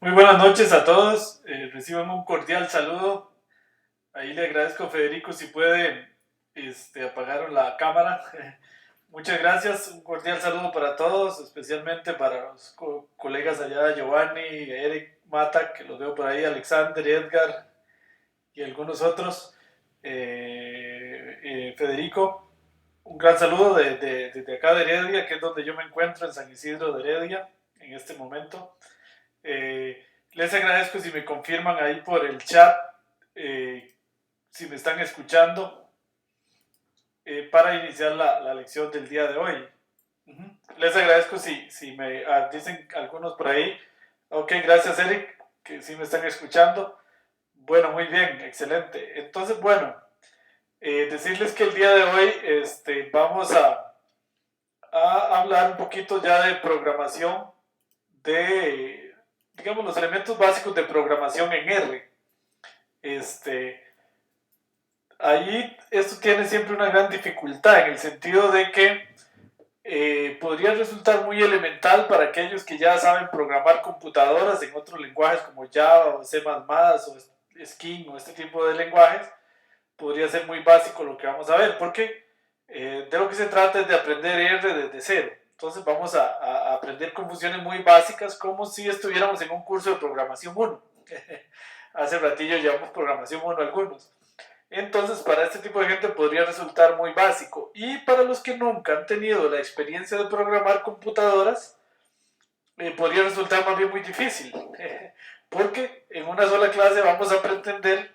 Muy buenas noches a todos. Reciban un cordial saludo. Ahí le agradezco a Federico si puede apagar la cámara. Muchas gracias. Un cordial saludo para todos, especialmente para los colegas allá, Giovanni, Eric Mata, que los veo por ahí, Alexander, Edgar y algunos otros. Federico, un gran saludo desde acá de Heredia, que es donde yo me encuentro, en San Isidro de Heredia, en este momento. Les agradezco si me confirman ahí por el chat, eh, si me están escuchando, para iniciar la lección del día de hoy. Les agradezco si me dicen algunos por ahí. Ok, gracias Eric, que sí me están escuchando. Bueno, muy bien, excelente. Entonces, bueno, decirles que el día de hoy vamos a hablar un poquito ya de programación, de, digamos, los elementos básicos de programación en R. Ahí esto tiene siempre una gran dificultad en el sentido de que podría resultar muy elemental para aquellos que ya saben programar computadoras en otros lenguajes como Java o C++ o Skin o este tipo de lenguajes. Podría ser muy básico lo que vamos a ver, porque de lo que se trata es de aprender R desde cero. Entonces vamos a aprender con funciones muy básicas, como si estuviéramos en un curso de programación 1. Hace ratillo llevamos programación 1 algunos. Entonces, para este tipo de gente podría resultar muy básico. Y para los que nunca han tenido la experiencia de programar computadoras, podría resultar más bien muy difícil. Porque en una sola clase vamos a pretender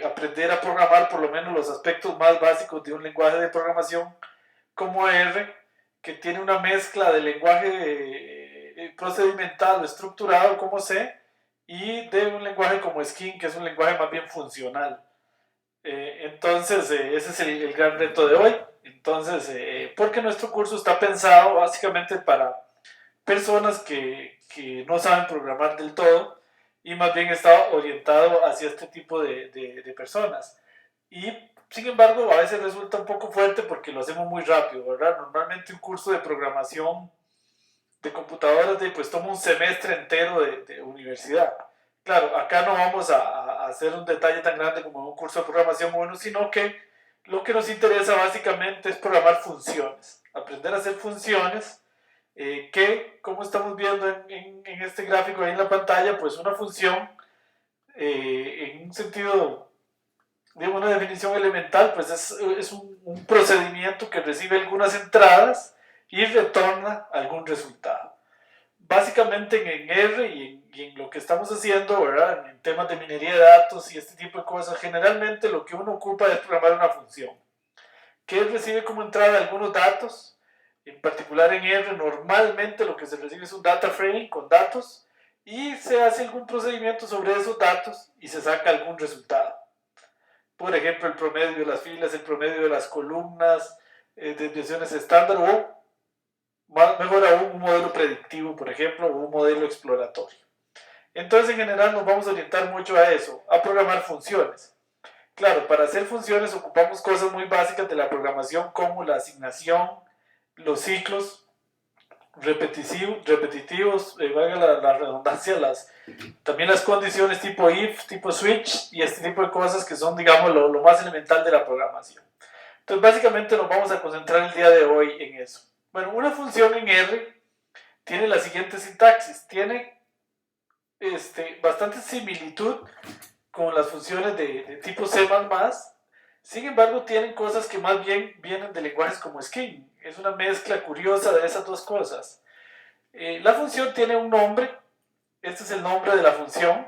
aprender a programar por lo menos los aspectos más básicos de un lenguaje de programación como R, que tiene una mezcla de lenguaje procedimental o estructurado como C, y de un lenguaje como Skin, que es un lenguaje más bien funcional. Entonces, ese es el gran reto de hoy. Entonces, porque nuestro curso está pensado básicamente para personas que no saben programar del todo y más bien está orientado hacia este tipo de personas. Y sin embargo, a veces resulta un poco fuerte porque lo hacemos muy rápido, ¿verdad? Normalmente un curso de programación de computadoras pues toma un semestre entero de universidad. Claro, acá no vamos a hacer un detalle tan grande como un curso de programación 1, sino que lo que nos interesa básicamente es programar funciones, aprender a hacer funciones que, como estamos viendo en este gráfico ahí en la pantalla, pues una función, en un sentido de una definición elemental, pues es un procedimiento que recibe algunas entradas y retorna algún resultado. Básicamente en R y en lo que estamos haciendo, ¿verdad? En temas de minería de datos y este tipo de cosas, generalmente lo que uno ocupa es programar una función que recibe como entrada algunos datos. En particular en R, normalmente lo que se recibe es un data frame con datos y se hace algún procedimiento sobre esos datos y se saca algún resultado. Por ejemplo, el promedio de las filas, el promedio de las columnas, desviaciones estándar o, mejor aún, un modelo predictivo, por ejemplo, o un modelo exploratorio. Entonces, en general, nos vamos a orientar mucho a eso, a programar funciones. Claro, para hacer funciones ocupamos cosas muy básicas de la programación como la asignación, los ciclos repetitivos, valga la redundancia, también las condiciones tipo if, tipo switch y este tipo de cosas que son, digamos, lo más elemental de la programación. Entonces, básicamente nos vamos a concentrar el día de hoy en eso. Bueno, una función en R tiene la siguiente sintaxis, tiene bastante similitud con las funciones de tipo C++, sin embargo tienen cosas que más bien vienen de lenguajes como Skin. Es una mezcla curiosa de esas dos cosas. La función tiene un nombre, este es el nombre de la función,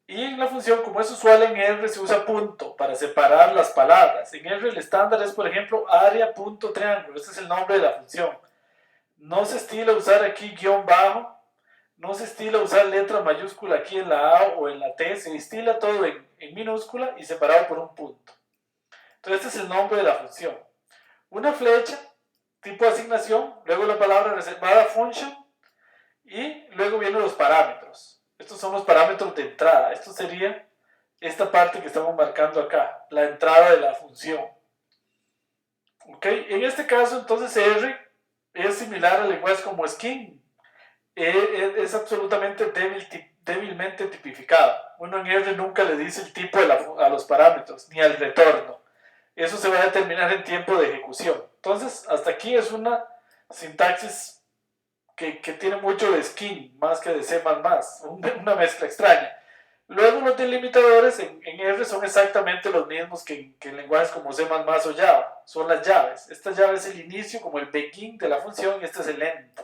y en la función, como es usual en R, se usa punto para separar las palabras. En R el estándar es, por ejemplo, area.triángulo, este es el nombre de la función. No se estila usar aquí guión bajo, no se estila usar letra mayúscula aquí en la A o en la T, se estila todo en minúscula y separado por un punto. Entonces este es el nombre de la función. Una flecha, tipo de asignación, luego la palabra reservada function y luego vienen los parámetros. Estos son los parámetros de entrada. Esto sería esta parte que estamos marcando acá, la entrada de la función. ¿Ok? En este caso entonces R es similar a lenguajes como Skin. es absolutamente débilmente tipificado. Uno en R nunca le dice el tipo a los parámetros, ni al retorno. Eso se va a determinar en tiempo de ejecución. Entonces, hasta aquí es una sintaxis que tiene mucho de Skin, más que de C++, una mezcla extraña. Luego los delimitadores en R son exactamente los mismos que en lenguajes como C++ o Java. Son las llaves. Esta llave es el inicio, como el begin de la función, y este es el end.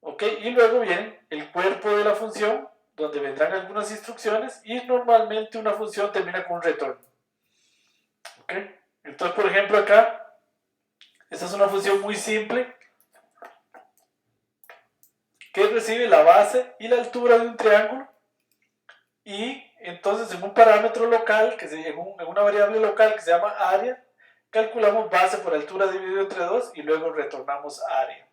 ¿Ok? Y luego viene el cuerpo de la función, donde vendrán algunas instrucciones, y normalmente una función termina con un retorno. ¿Ok? Entonces, por ejemplo, acá, esta es una función muy simple, que recibe la base y la altura de un triángulo, y entonces en un parámetro local, en una variable local que se llama área, calculamos base por altura dividido entre 2 y luego retornamos área.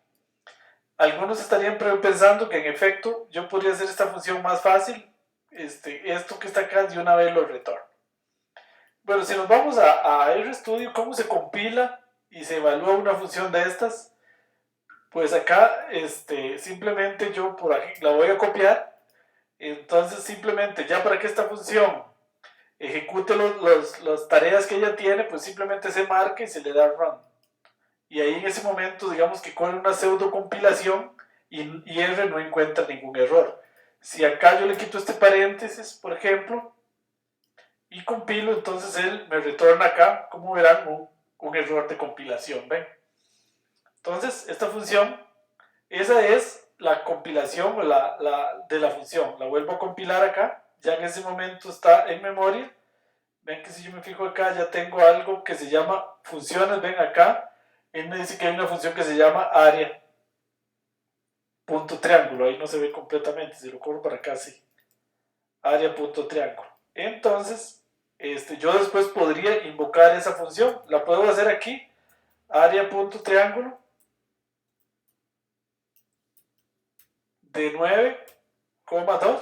Algunos estarían pensando que en efecto yo podría hacer esta función más fácil, esto que está acá de una vez lo retorno. Bueno, si nos vamos a RStudio, ¿cómo se compila y se evalúa una función de estas? Pues acá simplemente yo por aquí la voy a copiar. Entonces simplemente ya para que esta función ejecute las tareas que ella tiene, pues simplemente se marca y se le da run. Y ahí en ese momento digamos que corre una pseudo compilación y R no encuentra ningún error. Si acá yo le quito este paréntesis, por ejemplo, y compilo, entonces él me retorna acá, como verán, un error de compilación, ¿ven? Entonces esta función, esa es la compilación de la función. La vuelvo a compilar acá, ya en ese momento está en memoria. Ven que si yo me fijo acá ya tengo algo que se llama funciones, ven acá, él me dice que hay una función que se llama área punto triángulo, ahí no se ve completamente, si lo corro para acá sí, área punto triángulo. Entonces, yo después podría invocar esa función, la puedo hacer aquí, área punto triángulo de 9,2,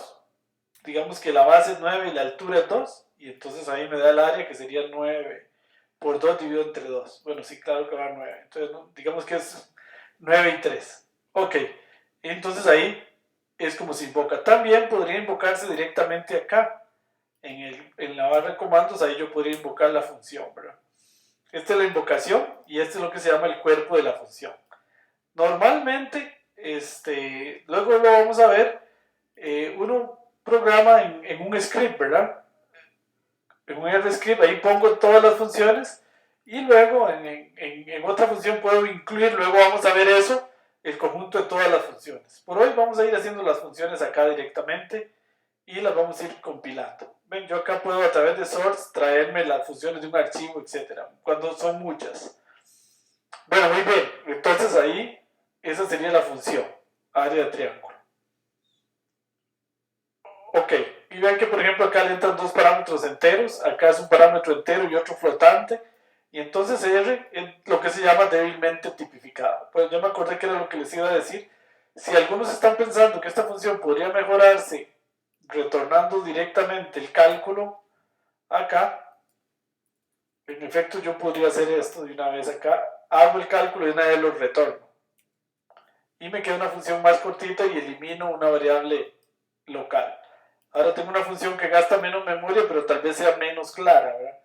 digamos que la base es 9 y la altura es 2, y entonces ahí me da el área que sería 9 por 2 dividido entre 2. Bueno, sí, claro que va a 9. Entonces, digamos que es 9 y 3. Ok, entonces ahí es como se invoca. También podría invocarse directamente acá, en la barra de comandos, ahí yo podría invocar la función, ¿verdad? Esta es la invocación y este es lo que se llama el cuerpo de la función. Normalmente, luego lo vamos a ver, uno programa en un script, ¿verdad? En un RScript, ahí pongo todas las funciones y luego en otra función puedo incluir, luego vamos a ver eso, el conjunto de todas las funciones. Por hoy vamos a ir haciendo las funciones acá directamente y las vamos a ir compilando. Ven, yo acá puedo a través de source traerme las funciones de un archivo, etcétera, cuando son muchas. Bueno, muy bien, entonces ahí esa sería la función, área de triángulo. Ok, y vean que por ejemplo acá le entran dos parámetros enteros, acá es un parámetro entero y otro flotante, y entonces R es lo que se llama débilmente tipificado. Pues yo me acordé que era lo que les iba a decir. Si algunos están pensando que esta función podría mejorarse retornando directamente el cálculo acá, en efecto yo podría hacer esto de una vez acá, hago el cálculo y de una vez lo retorno. Y me queda una función más cortita y elimino una variable local. Ahora tengo una función que gasta menos memoria, pero tal vez sea menos clara, ¿verdad?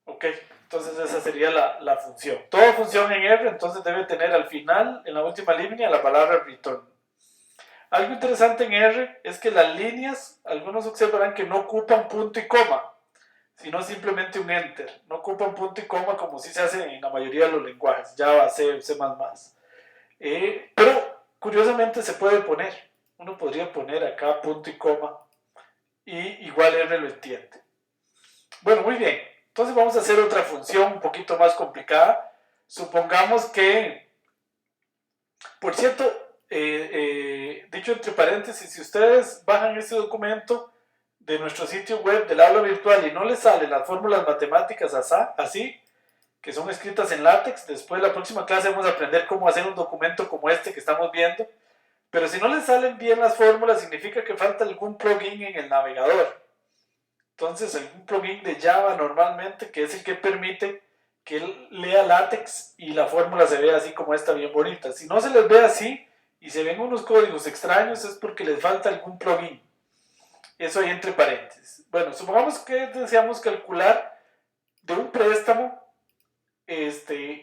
Ok, entonces esa sería la función. Toda función en R entonces debe tener al final, en la última línea, la palabra return. Algo interesante en R es que las líneas, algunos observarán que no ocupan punto y coma, sino simplemente un enter. No ocupan punto y coma como si se hace en la mayoría de los lenguajes, Java, C, C++. Pero curiosamente se puede poner. Uno podría poner acá punto y coma y igual R lo entiende. Bueno, muy bien. Entonces vamos a hacer otra función un poquito más complicada. Supongamos que, por cierto, dicho entre paréntesis, si ustedes bajan este documento de nuestro sitio web del aula virtual y no les salen las fórmulas matemáticas así, que son escritas en látex, después la próxima clase vamos a aprender cómo hacer un documento como este que estamos viendo. Pero si no les salen bien las fórmulas, significa que falta algún plugin en el navegador. Entonces, algún plugin de Java normalmente, que es el que permite que él lea látex y la fórmula se vea así como esta, bien bonita. Si no se les ve así, y se ven unos códigos extraños es porque les falta algún plugin. Eso ahí entre paréntesis. Bueno, supongamos que deseamos calcular de un préstamo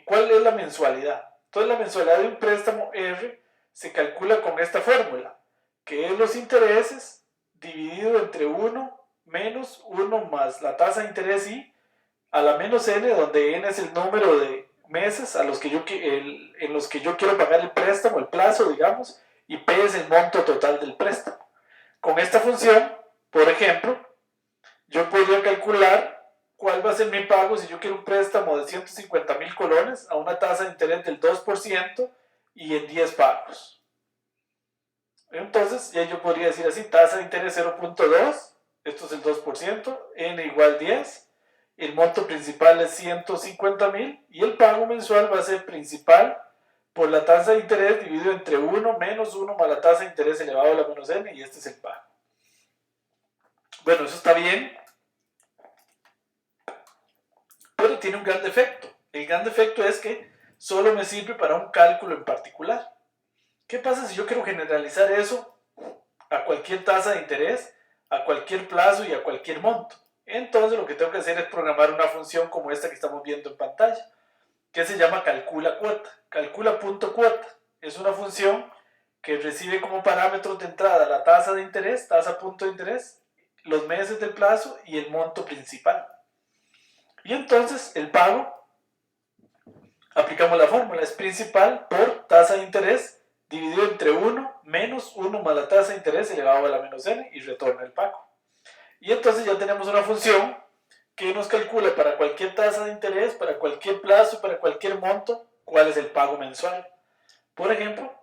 cuál es la mensualidad. Entonces la mensualidad de un préstamo R se calcula con esta fórmula, que es los intereses dividido entre 1 menos 1 más la tasa de interés I a la menos n, donde n es el número de meses en los que yo quiero pagar el préstamo, el plazo, digamos, y p es el monto total del préstamo. Con esta función, por ejemplo, yo podría calcular cuál va a ser mi pago si yo quiero un préstamo de 150,000 colones a una tasa de interés del 2% y en 10 pagos. Entonces, ya yo podría decir así, tasa de interés 0.2, esto es el 2%, n igual 10, el monto principal es 150,000 y el pago mensual va a ser principal por la tasa de interés dividido entre 1 menos 1 más la tasa de interés elevado a la menos n, y este es el pago. Bueno, eso está bien, pero tiene un gran defecto. El gran defecto es que solo me sirve para un cálculo en particular. ¿Qué pasa si yo quiero generalizar eso a cualquier tasa de interés, a cualquier plazo y a cualquier monto? Entonces lo que tengo que hacer es programar una función como esta que estamos viendo en pantalla, que se llama calcula cuota. Calcula.cuota es una función que recibe como parámetros de entrada la tasa de interés, tasa punto de interés, los meses del plazo y el monto principal. Y entonces el pago, aplicamos la fórmula, es principal por tasa de interés dividido entre 1 menos 1 más la tasa de interés elevado a la menos n, y retorna el pago. Y entonces ya tenemos una función que nos calcula para cualquier tasa de interés, para cualquier plazo, para cualquier monto, cuál es el pago mensual. Por ejemplo,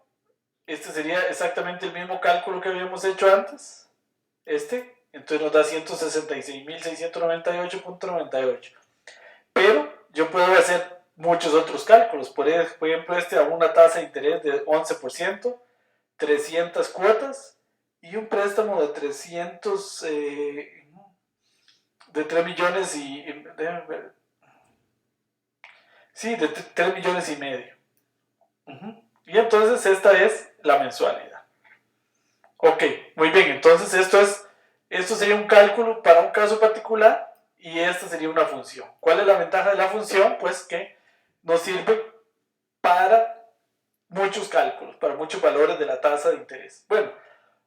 este sería exactamente el mismo cálculo que habíamos hecho antes. Entonces nos da 166.698.98. Pero yo puedo hacer muchos otros cálculos. Por ejemplo, a una tasa de interés de 11%, 300 cuotas y un préstamo de 3 millones de 3 millones y medio. Y entonces esta es la mensualidad. Ok, muy bien, entonces esto sería un cálculo para un caso particular y esta sería una función. ¿Cuál es la ventaja de la función? Pues que nos sirve para muchos cálculos, para muchos valores de la tasa de interés. Bueno,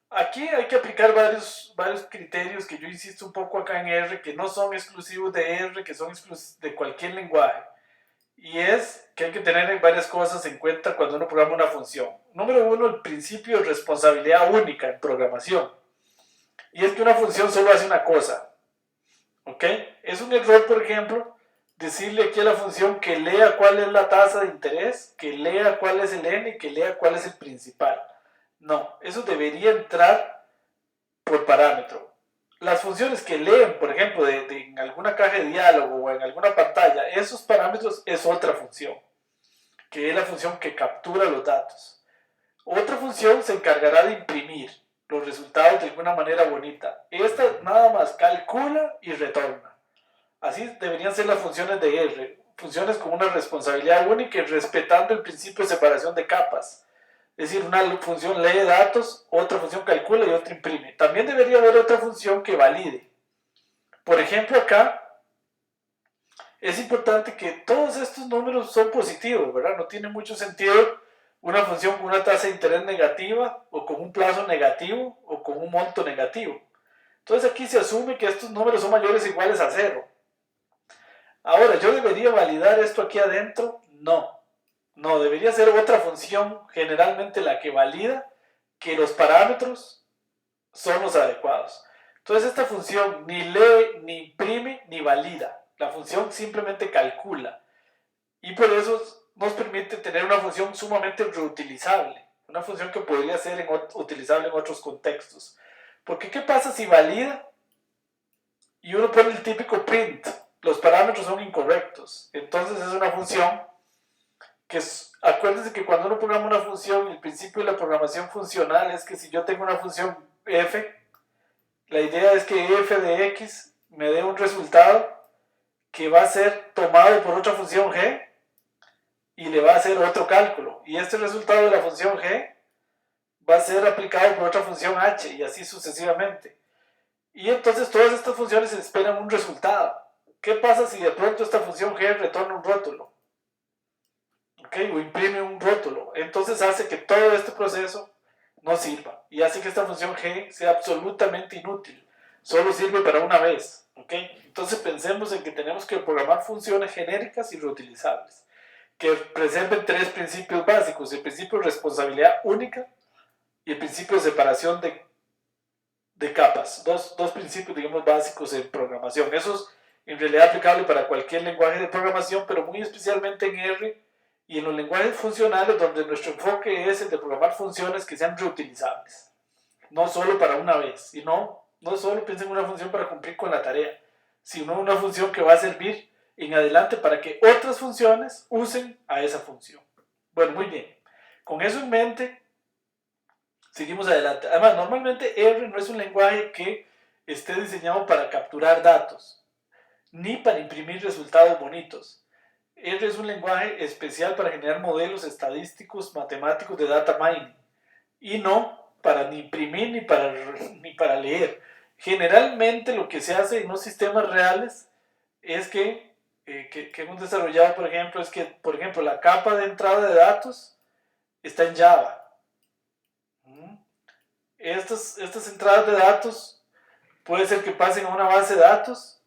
aquí hay que aplicar varios criterios que yo insisto un poco acá en R, que no son exclusivos de R, que son exclusivos de cualquier lenguaje. Y es que hay que tener varias cosas en cuenta cuando uno programa una función. Número uno, el principio de responsabilidad única en programación. Y es que una función solo hace una cosa. ¿Ok? Es un error, por ejemplo, decirle aquí a la función que lea cuál es la tasa de interés, que lea cuál es el n y que lea cuál es el principal. No, eso debería entrar por parámetro. Las funciones que leen, por ejemplo, en alguna caja de diálogo o en alguna pantalla, esos parámetros es otra función, que es la función que captura los datos. Otra función se encargará de imprimir los resultados de alguna manera bonita. Esta nada más calcula y retorna. Así deberían ser las funciones de R, funciones con una responsabilidad única y respetando el principio de separación de capas. Es decir, una función lee datos, otra función calcula y otra imprime. También debería haber otra función que valide. Por ejemplo, acá es importante que todos estos números son positivos, ¿verdad? No tiene mucho sentido una función con una tasa de interés negativa o con un plazo negativo o con un monto negativo. Entonces aquí se asume que estos números son mayores o iguales a 0. Ahora, ¿yo debería validar esto aquí adentro? No. No, debería ser otra función, generalmente la que valida que los parámetros son los adecuados. Entonces esta función ni lee, ni imprime, ni valida. La función simplemente calcula. Y por eso nos permite tener una función sumamente reutilizable. Una función que podría ser utilizable en otros contextos. Porque ¿qué pasa si valida y uno pone el típico print? Los parámetros son incorrectos. Entonces es una función que acuérdense que cuando uno programa una función, el principio de la programación funcional es que si yo tengo una función f, la idea es que f de x me dé un resultado que va a ser tomado por otra función g y le va a hacer otro cálculo. Y este resultado de la función g va a ser aplicado por otra función h y así sucesivamente. Y entonces todas estas funciones esperan un resultado. ¿Qué pasa si de pronto esta función g retorna un rótulo? ¿Okay? O imprime un rótulo. Entonces hace que todo este proceso no sirva y hace que esta función g sea absolutamente inútil. Solo sirve para una vez. ¿Okay? Entonces pensemos en que tenemos que programar funciones genéricas y reutilizables que preserven tres principios básicos: el principio de responsabilidad única y el principio de separación de capas. Dos principios, digamos, básicos en programación. Eso es en realidad aplicable para cualquier lenguaje de programación, pero muy especialmente en R y en los lenguajes funcionales, donde nuestro enfoque es el de programar funciones que sean reutilizables. No solo para una vez, y no solo piensen en una función para cumplir con la tarea, sino una función que va a servir en adelante para que otras funciones usen a esa función. Bueno, muy bien. Con eso en mente, seguimos adelante. Además, normalmente R no es un lenguaje que esté diseñado para capturar datos, ni para imprimir resultados bonitos. R es un lenguaje especial para generar modelos estadísticos matemáticos de data mining, y no para ni imprimir ni para leer. Generalmente lo que se hace en los sistemas reales es que hemos desarrollado, por ejemplo, es que, por ejemplo, la capa de entrada de datos está en Java. Estas entradas de datos puede ser que pasen a una base de datos,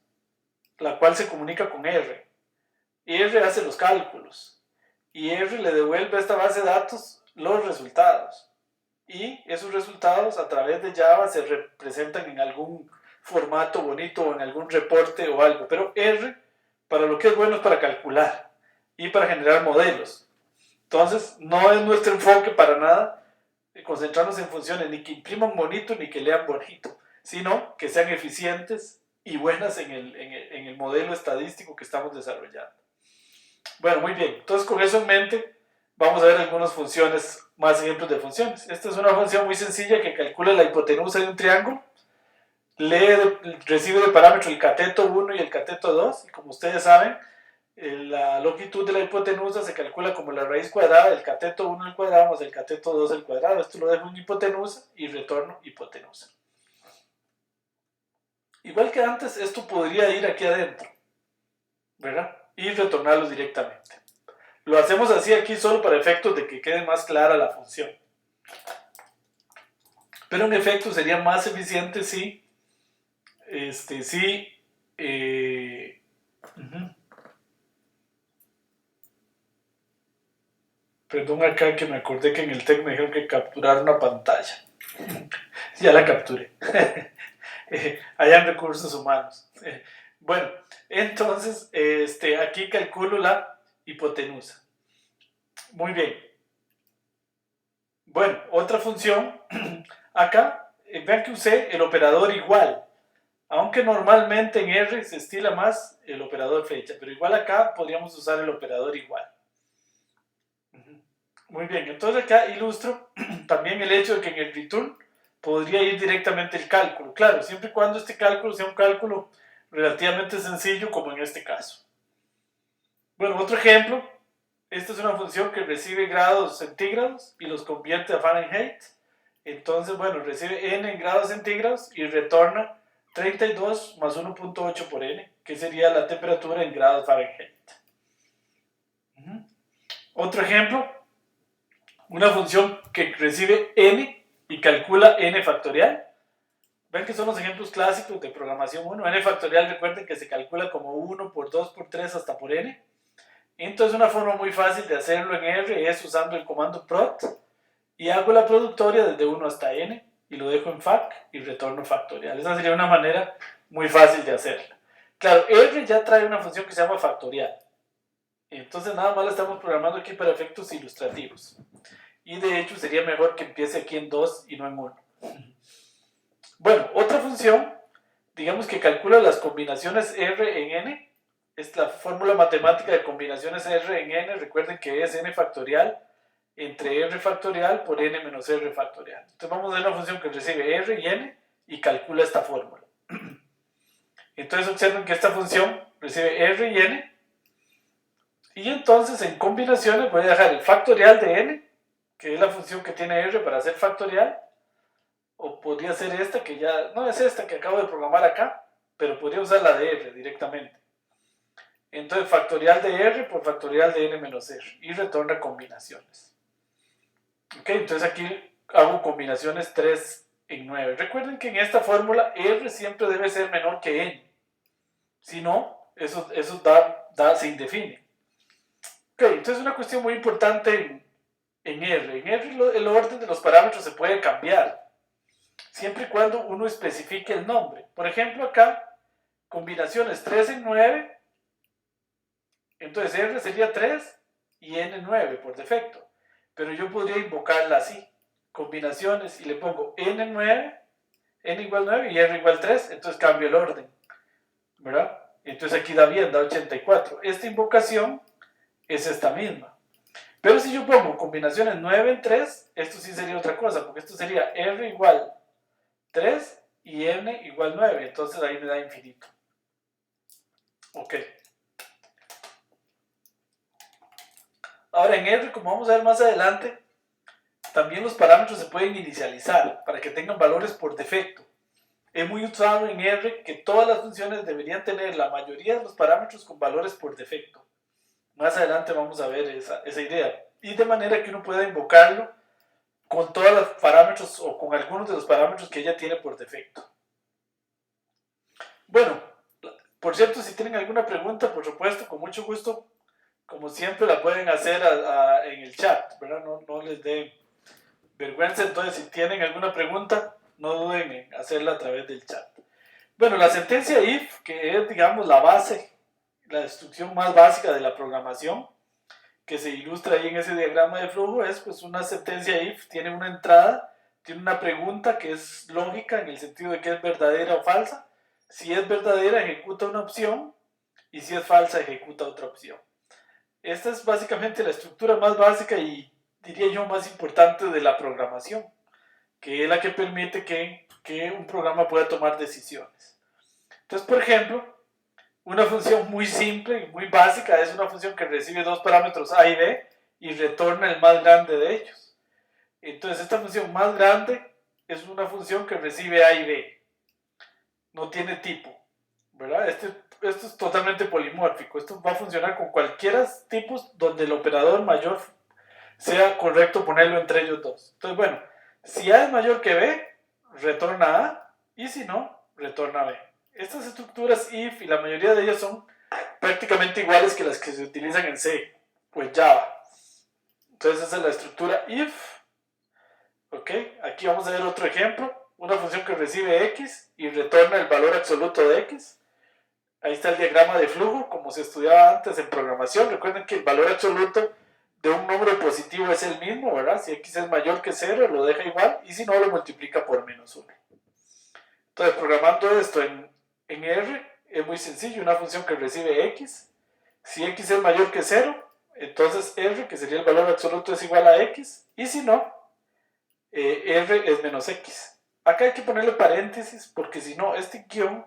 la cual se comunica con R. R hace los cálculos y R le devuelve a esta base de datos los resultados. Y esos resultados a través de Java se representan en algún formato bonito o en algún reporte o algo. Pero R, para lo que es bueno, es para calcular y para generar modelos. Entonces, no es nuestro enfoque para nada concentrarnos en funciones ni que impriman bonito ni que lean bonito, sino que sean eficientes y buenas en el modelo estadístico que estamos desarrollando. Bueno, muy bien. Entonces, con eso en mente, vamos a ver algunas funciones, más ejemplos de funciones. Esta es una función muy sencilla que calcula la hipotenusa de un triángulo, recibe de parámetro el cateto 1 y el cateto 2, y como ustedes saben, la longitud de la hipotenusa se calcula como la raíz cuadrada del cateto 1 al cuadrado más el cateto 2 al cuadrado. Esto lo dejo en hipotenusa y retorno hipotenusa. Igual que antes, esto podría ir aquí adentro, ¿verdad? Y retornarlo directamente. Lo hacemos así aquí solo para efectos de que quede más clara la función. Pero en efecto sería más eficiente si Perdón, acá que me acordé que en el TEC me dijeron que capturar una pantalla. Ya la capturé. Allá en recursos humanos. Bueno, entonces aquí calculo la hipotenusa. Muy bien. Bueno, otra función. Acá, vean que usé el operador igual. Aunque normalmente en R se estila más el operador flecha, pero igual acá podríamos usar el operador igual. Muy bien, entonces acá ilustro también el hecho de que en el return podría ir directamente el cálculo. Claro, siempre y cuando este cálculo sea un cálculo relativamente sencillo, como en este caso. Bueno, otro ejemplo. Esta es una función que recibe grados centígrados y los convierte a Fahrenheit. Entonces, bueno, recibe n en grados centígrados y retorna 32 más 1.8 por n, que sería la temperatura en grados Fahrenheit. Otro ejemplo. Una función que recibe n y calcula n factorial. Ven que son los ejemplos clásicos de programación 1. N factorial, recuerden que se calcula como 1 por 2 por 3 hasta por n. Entonces una forma muy fácil de hacerlo en R es usando el comando prot y hago la productoria desde 1 hasta n y lo dejo en fac y retorno factorial. Esa sería una manera muy fácil de hacerla. Claro, R ya trae una función que se llama factorial. Entonces nada más la estamos programando aquí para efectos ilustrativos. Y de hecho sería mejor que empiece aquí en 2 y no en 1. Bueno, otra función, digamos que calcula las combinaciones R en N. Es la fórmula matemática de combinaciones R en N. Recuerden que es N factorial entre R factorial por N menos R factorial. Entonces vamos a ver una función que recibe R y N y calcula esta fórmula. Entonces observen que esta función recibe R y N. Y entonces en combinaciones voy a dejar el factorial de N que es la función que tiene R para hacer factorial, o podría ser esta que ya, no es esta que acabo de programar acá, pero podría usar la de R directamente. Entonces factorial de R por factorial de N menos R, y retorna combinaciones. Ok, entonces aquí hago combinaciones 3 en 9. Recuerden que en esta fórmula R siempre debe ser menor que N. Si no, eso se indefine. Ok, entonces una cuestión muy importante en R. En R el orden de los parámetros se puede cambiar, siempre y cuando uno especifique el nombre. Por ejemplo, acá, combinaciones 3 en 9, entonces R sería 3 y N 9 por defecto. Pero yo podría invocarla así, combinaciones, y le pongo N9, N igual 9 y R igual 3, entonces cambio el orden, ¿verdad? Entonces aquí da bien, da 84. Esta invocación es esta misma. Pero si yo pongo combinaciones 9 en 3, esto sí sería otra cosa, porque esto sería R igual 3 y N igual 9, entonces ahí me da infinito. Ok. Ahora en R, como vamos a ver más adelante, también los parámetros se pueden inicializar para que tengan valores por defecto. Es muy usado en R que todas las funciones deberían tener la mayoría de los parámetros con valores por defecto. Más adelante vamos a ver esa idea. Y de manera que uno pueda invocarlo con todos los parámetros o con algunos de los parámetros que ella tiene por defecto. Bueno, por cierto, si tienen alguna pregunta, por supuesto, con mucho gusto, como siempre, la pueden hacer en el chat, ¿verdad? No les dé vergüenza. Entonces, si tienen alguna pregunta, no duden en hacerla a través del chat. Bueno, la sentencia if, que es, digamos, la base, la instrucción más básica de la programación, que se ilustra ahí en ese diagrama de flujo, es pues una sentencia if, tiene una entrada, tiene una pregunta que es lógica en el sentido de que es verdadera o falsa. Si es verdadera, ejecuta una opción, y si es falsa, ejecuta otra opción. Esta es básicamente la estructura más básica y diría yo más importante de la programación, que es la que permite que un programa pueda tomar decisiones. Entonces, por ejemplo, una función muy simple y muy básica es una función que recibe dos parámetros a y b y retorna el más grande de ellos. Entonces, esta función más grande es una función que recibe a y b. No tiene tipo, ¿verdad? Esto es totalmente polimórfico. Esto va a funcionar con cualquiera tipos donde el operador mayor sea correcto ponerlo entre ellos dos. Entonces, bueno, si A es mayor que B, retorna A, y si no, retorna B. Estas estructuras if y la mayoría de ellas son prácticamente iguales que las que se utilizan en C o en Java. Entonces esa es la estructura if. Ok, aquí vamos a ver otro ejemplo. Una función que recibe x y retorna el valor absoluto de x. Ahí está el diagrama de flujo, como se estudiaba antes en programación. Recuerden que el valor absoluto de un número positivo es el mismo, ¿verdad? Si x es mayor que 0, lo deja igual, y si no, lo multiplica por menos 1. Entonces, programando esto en R, es muy sencillo. Una función que recibe x. Si x es mayor que 0, entonces R, que sería el valor absoluto, es igual a x, y si no, R es menos x. Acá hay que ponerle paréntesis, porque si no, este guión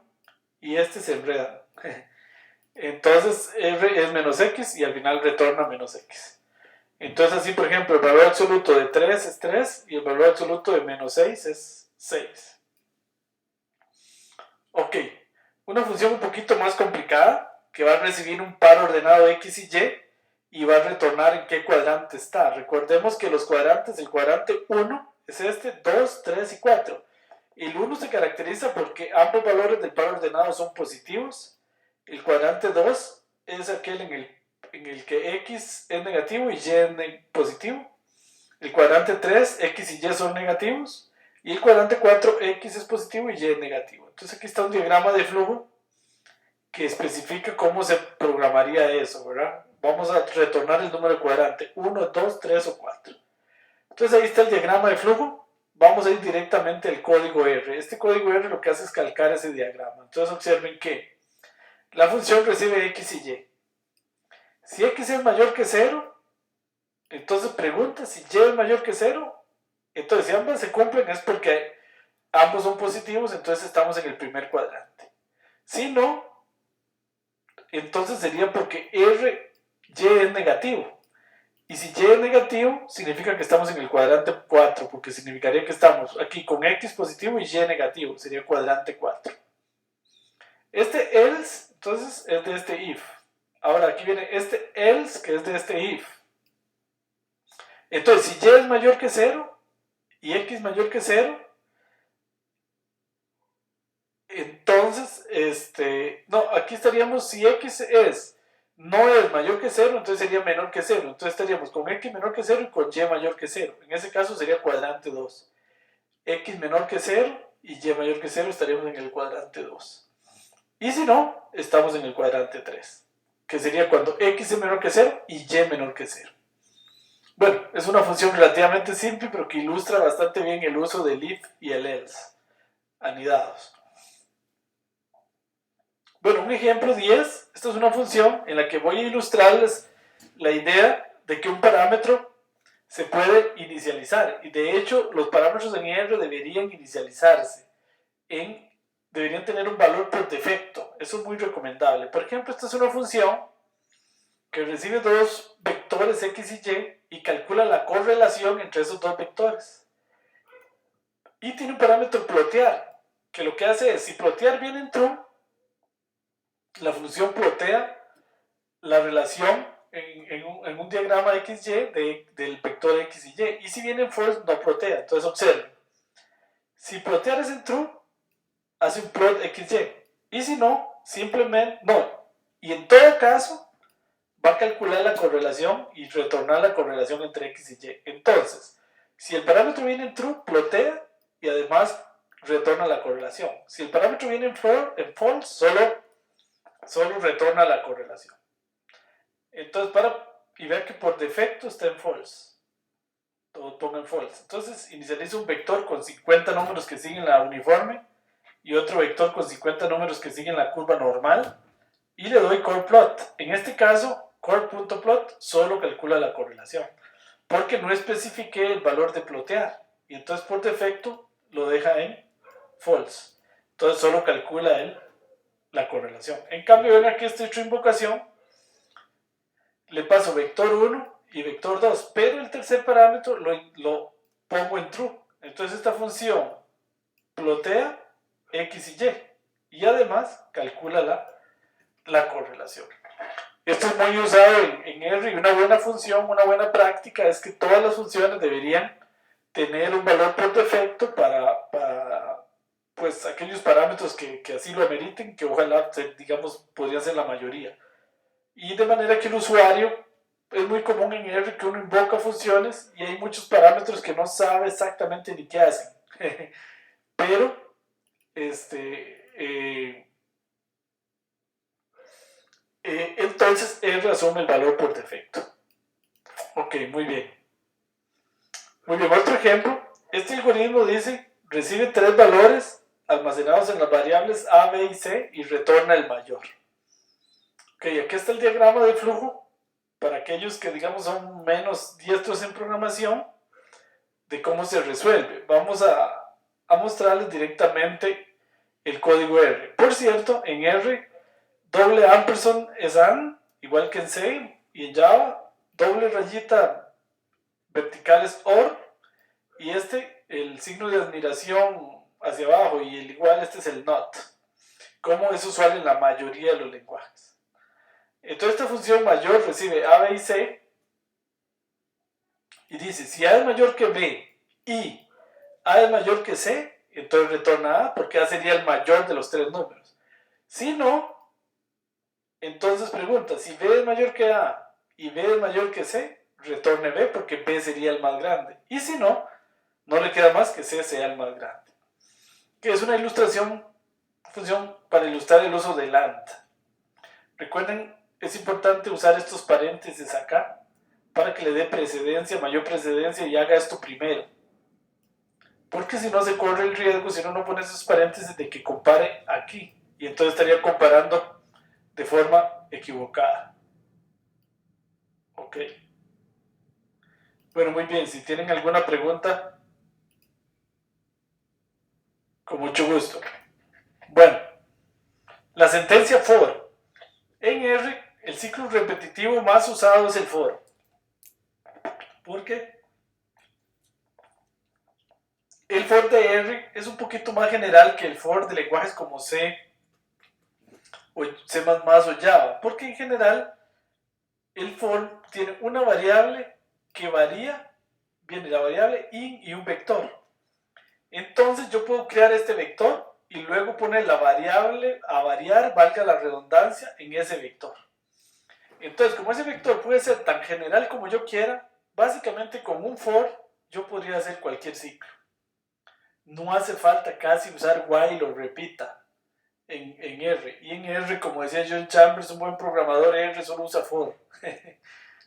y este se enredan. Entonces R es menos x y al final retorna menos x. Entonces así, por ejemplo, el valor absoluto de 3 es 3 y el valor absoluto de menos 6 es 6. Ok, una función un poquito más complicada que va a recibir un par ordenado x y y va a retornar en qué cuadrante está. Recordemos que los cuadrantes, el cuadrante 1 es este, 2, 3 y 4. El 1 se caracteriza porque ambos valores del par ordenado son positivos. El cuadrante 2 es aquel en el que x es negativo y y es positivo. El cuadrante 3, x y y son negativos. Y el cuadrante 4, x es positivo y y es negativo. Entonces aquí está un diagrama de flujo que especifica cómo se programaría eso, ¿verdad? Vamos a retornar el número de cuadrante, 1, 2, 3 o 4. Entonces ahí está el diagrama de flujo. Vamos a ir directamente al código R. Este código R lo que hace es calcar ese diagrama. Entonces observen que la función recibe x y y. Si x es mayor que 0, entonces pregunta si y es mayor que 0. Entonces si ambas se cumplen es porque ambos son positivos, entonces estamos en el primer cuadrante. Si no, entonces sería porque R, y es negativo. Y si y es negativo, significa que estamos en el cuadrante 4, porque significaría que estamos aquí con x positivo y y negativo, sería cuadrante 4. Este else, entonces, es de este if. Ahora aquí viene este else, que es de este if. Entonces, si y es mayor que 0 y x mayor que 0, entonces, no, aquí estaríamos, si x no es mayor que 0, entonces sería menor que 0. Entonces estaríamos con x menor que 0 y con y mayor que 0. En ese caso sería cuadrante 2. X menor que 0 y y mayor que 0 estaríamos en el cuadrante 2. Y si no, estamos en el cuadrante 3, que sería cuando x es menor que 0 y y menor que 0. Bueno, es una función relativamente simple, pero que ilustra bastante bien el uso del if y el else, anidados. Bueno, un ejemplo 10, esta es una función en la que voy a ilustrarles la idea de que un parámetro se puede inicializar, y de hecho los parámetros en R deberían inicializarse, deberían tener un valor por defecto. Eso es muy recomendable. Por ejemplo, esta es una función que recibe dos vectores x y calcula la correlación entre esos dos vectores. Y tiene un parámetro plotear, que lo que hace es, si plotear viene en true, la función plotea la relación en un diagrama XY del vector X y Y. Y si viene en false, no plotea. Entonces observen. Si plotear es en true, hace un plot XY. Y si no, simplemente no. Y en todo caso, va a calcular la correlación y retornar la correlación entre X y Y. Entonces, si el parámetro viene en true, plotea y además retorna la correlación. Si el parámetro viene en false, solo retorna la correlación. Entonces, y vean que por defecto está en false. Todo ponga en false. Entonces, inicializo un vector con 50 números que siguen la uniforme y otro vector con 50 números que siguen la curva normal y le doy core_plot. En este caso, core.plot solo calcula la correlación porque no especifiqué el valor de plotear y entonces por defecto lo deja en false. Entonces solo calcula la correlación. En cambio, ven aquí esta otra invocación, le paso vector 1 y vector 2, pero el tercer parámetro lo pongo en true. Entonces esta función plotea x y además calcula la correlación. Esto es muy usado en R y una buena función, una buena práctica es que todas las funciones deberían tener un valor por defecto para pues aquellos parámetros que así lo ameriten, que ojalá, digamos, podrían ser la mayoría. Y de manera que el usuario, es muy común en R que uno invoca funciones y hay muchos parámetros que no sabe exactamente ni qué hacen. Pero, entonces R asume el valor por defecto. Ok, muy bien. Muy bien, otro ejemplo. Este algoritmo dice, recibe 3 valores almacenados en las variables A, B y C y retorna el mayor. Ok, aquí está el diagrama de flujo para aquellos que, digamos, son menos diestros en programación, de cómo se resuelve. Vamos a mostrarles directamente el código R. Por cierto, en R, doble ampersand es AND, igual que en C y en Java, doble rayita vertical es OR, y el signo de admiración hacia abajo y el igual, este es el NOT, como es usual en la mayoría de los lenguajes. Entonces esta función mayor recibe A, B y C y dice, si A es mayor que B y A es mayor que C, entonces retorna A porque A sería el mayor de los 3 números. Si no, entonces pregunta, si B es mayor que A y B es mayor que C, retorne B porque B sería el más grande. Y si no, no le queda más que C sea el más grande. Que es una función para ilustrar el uso del AND. Recuerden, es importante usar estos paréntesis acá para que le dé precedencia, mayor precedencia y haga esto primero. Porque si no se corre el riesgo, si uno no pone esos paréntesis, de que compare aquí. Y entonces estaría comparando de forma equivocada. Ok. Bueno, muy bien. Si tienen alguna pregunta, con mucho gusto. Bueno, la sentencia for. En R, el ciclo repetitivo más usado es el for. Porque el for de R es un poquito más general que el for de lenguajes como C o C++ o Java, porque en general el for tiene una variable que varía, viene la variable in y un vector. Entonces yo puedo crear este vector y luego poner la variable a variar, valga la redundancia, en ese vector. Entonces, como ese vector puede ser tan general como yo quiera, básicamente con un for yo podría hacer cualquier ciclo. No hace falta casi usar while o repita en R. Y en R, como decía John Chambers, un buen programador R solo usa for.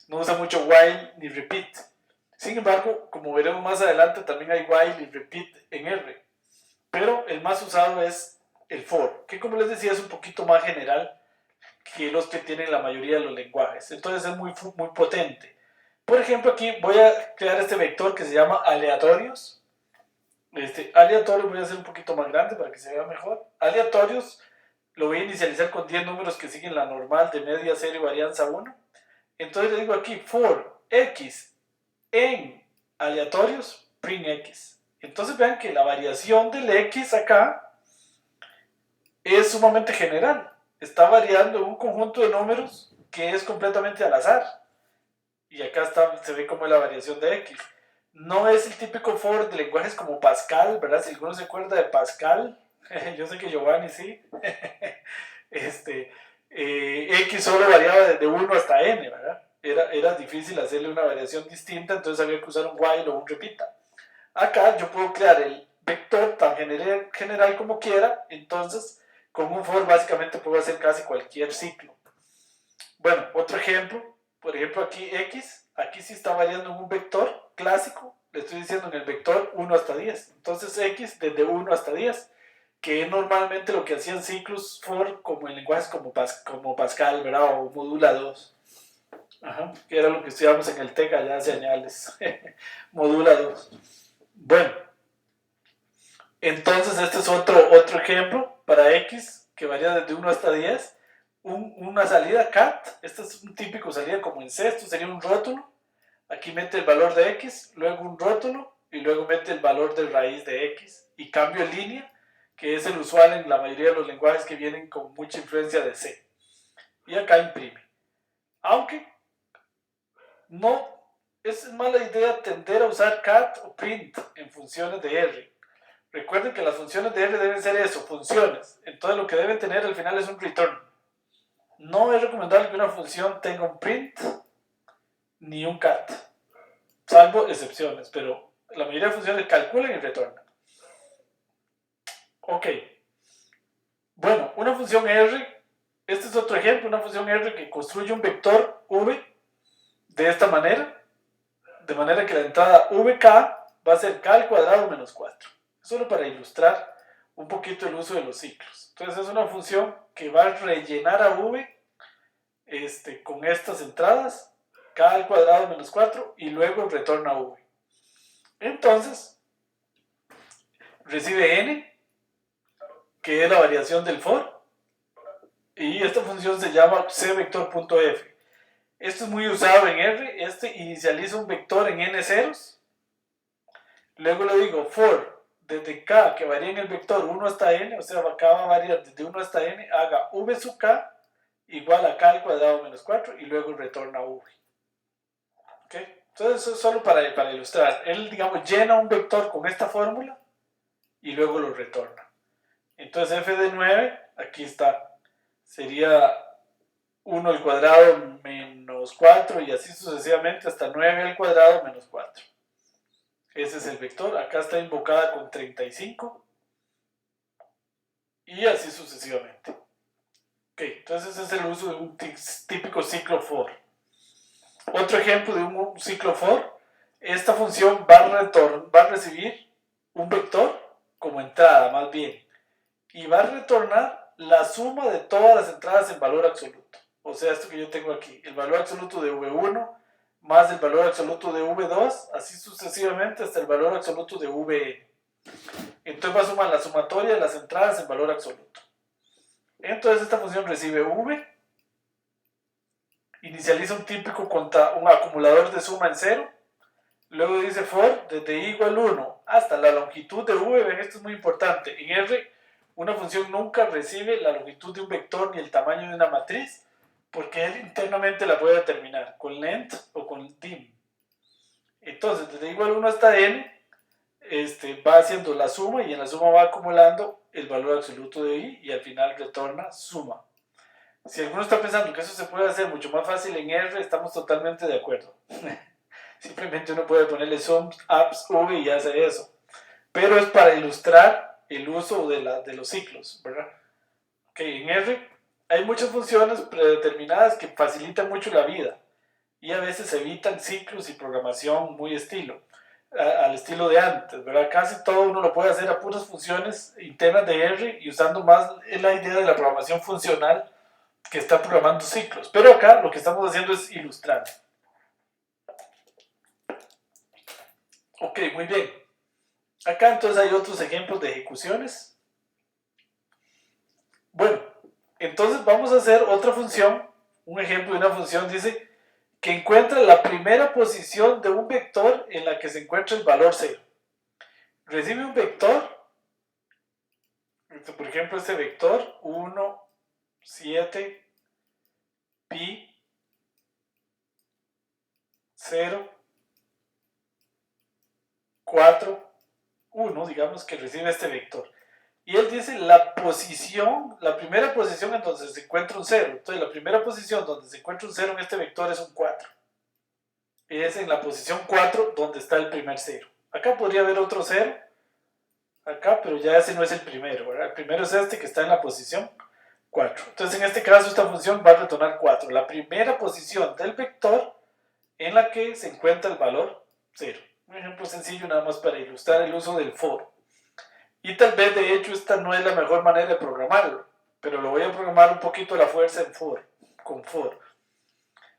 No usa mucho while ni repeat. Sin embargo, como veremos más adelante, también hay while y repeat en R. Pero el más usado es el for, que como les decía es un poquito más general que los que tienen la mayoría de los lenguajes. Entonces es muy potente. Por ejemplo, aquí voy a crear este vector que se llama aleatorios. Aleatorios voy a hacer un poquito más grande para que se vea mejor. Aleatorios lo voy a inicializar con 10 números que siguen la normal de media, 0 y varianza 1. Entonces le digo aquí for x en aleatorios print x. Entonces vean que la variación del x acá es sumamente general. Está variando en un conjunto de números que es completamente al azar. Y acá se ve como la variación de x. No es el típico for de lenguajes como Pascal, ¿verdad? Si alguno se acuerda de Pascal, yo sé que Giovanni sí. X solo variaba desde 1 hasta n, ¿verdad? Era difícil hacerle una variación distinta, entonces había que usar un while o un repita. Acá yo puedo crear el vector tan general como quiera, entonces con un for básicamente puedo hacer casi cualquier ciclo. Bueno, otro ejemplo, por ejemplo aquí x, aquí sí está variando en un vector clásico, le estoy diciendo en el vector 1 hasta 10, entonces x desde 1 hasta 10, que es normalmente lo que hacían ciclos for como en lenguajes como Pascal, ¿verdad? O Modula 2. Ajá, que era lo que estudiamos en el TEC allá hace años. Modula 2. Bueno, entonces este es otro ejemplo para x que varía desde 1 hasta 10. Una salida cat, esta es un típico salida como en C, esto sería un rótulo. Aquí mete el valor de x, luego un rótulo y luego mete el valor de raíz de x y cambio en línea, que es el usual en la mayoría de los lenguajes que vienen con mucha influencia de C. Y acá imprime. Aunque no es mala idea tender a usar cat o print en funciones de R. Recuerden que las funciones de R deben ser eso, funciones. Entonces lo que deben tener al final es un return. No es recomendable que una función tenga un print ni un cat, salvo excepciones, pero la mayoría de funciones calculan y retornan. Ok. Bueno, una función R, este es otro ejemplo, una función R que construye un vector v de esta manera, de manera que la entrada vk va a ser k al cuadrado menos 4. Solo para ilustrar un poquito el uso de los ciclos. Entonces es una función que va a rellenar a v con estas entradas, k al cuadrado menos 4, y luego retorna v. Entonces, recibe n, que es la variación del for, y esta función se llama cvector.f. Esto es muy usado en R, inicializa un vector en n ceros, luego le digo for desde k, que varía en el vector 1 hasta n, o sea, k va a variar desde 1 hasta n, haga v sub k igual a k al cuadrado menos 4 y luego retorna v. ¿Okay? Entonces eso es solo para ilustrar. Él, digamos, llena un vector con esta fórmula y luego lo retorna. Entonces f de 9, aquí está, sería 1 al cuadrado menos 4 y así sucesivamente hasta 9 al cuadrado menos 4. Ese es el vector. Acá está invocada con 35 y así sucesivamente. Ok, entonces ese es el uso de un típico ciclo for. Otro ejemplo de un ciclo for, esta función va a recibir un vector como entrada más bien y va a retornar la suma de todas las entradas en valor absoluto. O sea, esto que yo tengo aquí, el valor absoluto de v1 más el valor absoluto de v2, así sucesivamente hasta el valor absoluto de vn. Entonces va a sumar la sumatoria de las entradas en valor absoluto. Entonces esta función recibe v, inicializa un típico un acumulador de suma en 0, Luego dice for desde i igual 1 hasta la longitud de v. Ven, esto es muy importante. En R, una función nunca recibe la longitud de un vector ni el tamaño de una matriz, porque él internamente la puede determinar con length o con dim. Entonces, desde i igual 1 hasta n, va haciendo la suma y en la suma va acumulando el valor absoluto de i y al final retorna suma. Si alguno está pensando que eso se puede hacer mucho más fácil en R, estamos totalmente de acuerdo. Simplemente uno puede ponerle sum, apps, v y hace eso. Pero es para ilustrar el uso de los ciclos, ¿verdad? Ok, en R hay muchas funciones predeterminadas que facilitan mucho la vida y a veces evitan ciclos y programación muy al estilo de antes, ¿verdad? Casi todo uno lo puede hacer a puras funciones internas de R y usando más la idea de la programación funcional que está programando ciclos. Pero acá lo que estamos haciendo es ilustrar. Ok, muy bien. Acá entonces hay otros ejemplos de ejecuciones. Bueno, entonces vamos a hacer otra función. Un ejemplo de una función dice que encuentra la primera posición de un vector en la que se encuentra el valor 0. Recibe un vector, por ejemplo este vector 1, 7, pi, 0, 4, 1, digamos que recibe este vector. Y él dice la posición, la primera posición en donde se encuentra un 0. Entonces la primera posición donde se encuentra un 0 en este vector es un 4. Es en la posición 4 donde está el primer 0. Acá podría haber otro 0, acá, pero ya ese no es el primero, ¿verdad? El primero es este que está en la posición 4. Entonces en este caso esta función va a retornar 4. La primera posición del vector en la que se encuentra el valor 0. Un ejemplo sencillo nada más para ilustrar el uso del for. Y tal vez de hecho esta no es la mejor manera de programarlo, pero lo voy a programar un poquito a la fuerza en for, con for.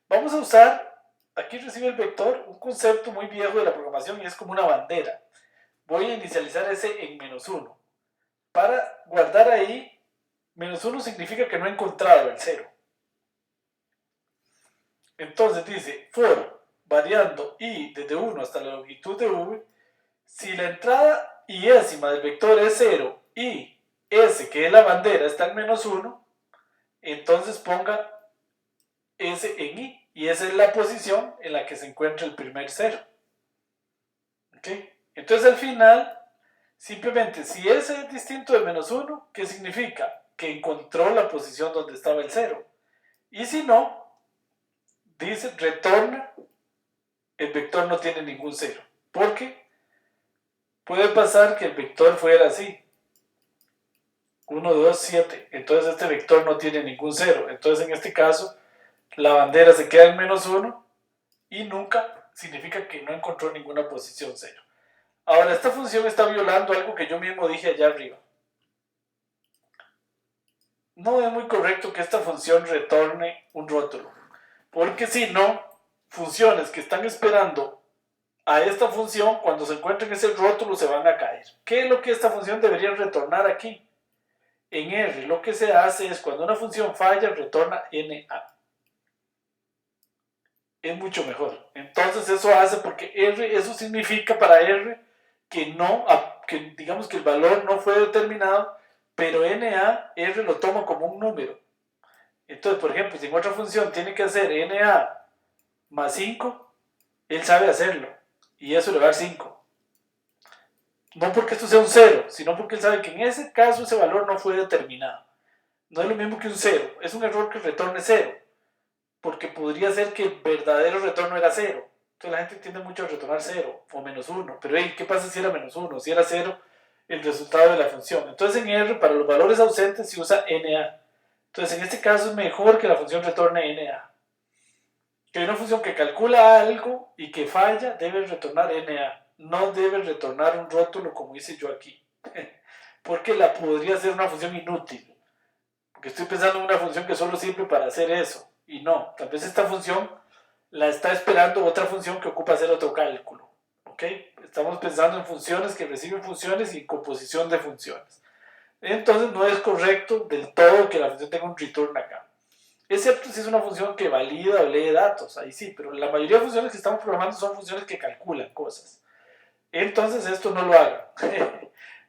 Vamos a usar, aquí recibe el vector, un concepto muy viejo de la programación y es como una bandera. Voy a inicializar ese en -1. Para guardar ahí, -1 significa que no he encontrado el 0. Entonces dice for, variando i desde 1 hasta la longitud de v, si la entrada iésima del vector es 0 y s, que es la bandera, está en -1, entonces ponga s en i, y esa es la posición en la que se encuentra el primer 0. ¿Okay? Entonces al final, simplemente, si s es distinto de -1, ¿qué significa? Que encontró la posición donde estaba el 0. Y si no, dice retorna, el vector no tiene ningún 0. ¿Por qué? Puede pasar que el vector fuera así. 1, 2, 7. Entonces este vector no tiene ningún 0. Entonces en este caso, la bandera se queda en -1 y nunca significa que no encontró ninguna posición 0. Ahora, esta función está violando algo que yo mismo dije allá arriba. No es muy correcto que esta función retorne un rótulo, porque si no, funciones que están esperando a esta función, cuando se encuentren ese rótulo se van a caer. ¿Qué es lo que esta función debería retornar aquí? En R lo que se hace es cuando una función falla, retorna NA. Es mucho mejor. Entonces eso hace porque R, eso significa para R que no, que digamos que el valor no fue determinado, pero NA, R lo toma como un número. Entonces, por ejemplo, si en otra función tiene que hacer NA más 5, él sabe hacerlo. Y eso le va a dar 5. No porque esto sea un 0, sino porque él sabe que en ese caso ese valor no fue determinado. No es lo mismo que un 0. Es un error que retorne 0. Porque podría ser que el verdadero retorno era 0. Entonces la gente tiende mucho a retornar 0 o -1. Pero hey, ¿qué pasa si era -1? Si era 0, el resultado de la función. Entonces en R, para los valores ausentes, se usa NA. Entonces en este caso es mejor que la función retorne NA. Que hay una función que calcula algo y que falla, debe retornar NA. No debe retornar un rótulo como hice yo aquí. Porque la podría ser una función inútil. Porque estoy pensando en una función que solo sirve para hacer eso. Y no, tal vez esta función la está esperando otra función que ocupa hacer otro cálculo. ¿Ok? Estamos pensando en funciones que reciben funciones y composición de funciones. Entonces no es correcto del todo que la función tenga un return acá. excepto si es una función que valida o lee datos, ahí sí, pero la mayoría de funciones que estamos programando son funciones que calculan cosas. Entonces esto no lo hagan.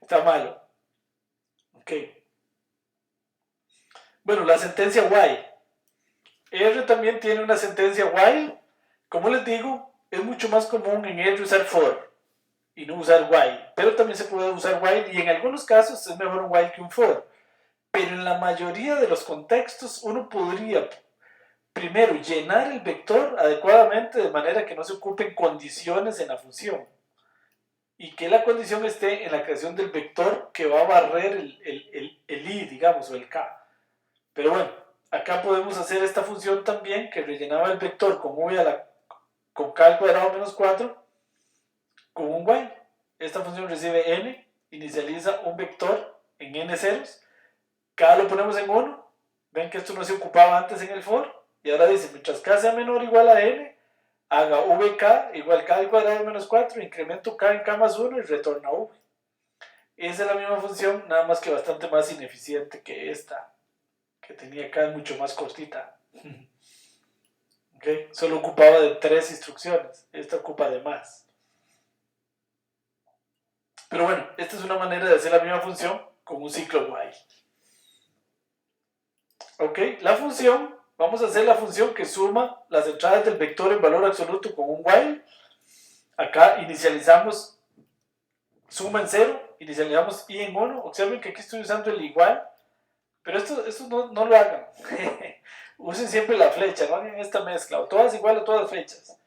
Está malo. Ok. Bueno, la sentencia while. R también tiene una sentencia while. Como les digo, es mucho más común en R usar for y no usar while. Pero también se puede usar while y en algunos casos es mejor un while que un for. Pero en la mayoría de los contextos uno podría primero llenar el vector adecuadamente de manera que no se ocupen condiciones en la función y que la condición esté en la creación del vector que va a barrer el i, digamos, o el k. Pero bueno, acá podemos hacer esta función también que rellenaba el vector con con k al cuadrado menos 4 con un while. Esta función recibe n, inicializa un vector en n ceros, k lo ponemos en 1, ven que esto no se ocupaba antes en el for, y ahora dice, mientras k sea menor o igual a n, haga vk igual k al cuadrado menos 4, incremento k en k más 1 y retorna v. Esa es la misma función, nada más que bastante más ineficiente que esta, que tenía k mucho más cortita. ¿Okay? Solo ocupaba de 3 instrucciones, esta ocupa de más. Pero bueno, esta es una manera de hacer la misma función con un ciclo while. Ok, la función, vamos a hacer la función que suma las entradas del vector en valor absoluto con un while. Acá inicializamos suma en 0, inicializamos i en 1. Observen que aquí estoy usando el igual, pero esto no lo hagan. Usen siempre la flecha, no hagan esta mezcla, o todas igual o todas flechas,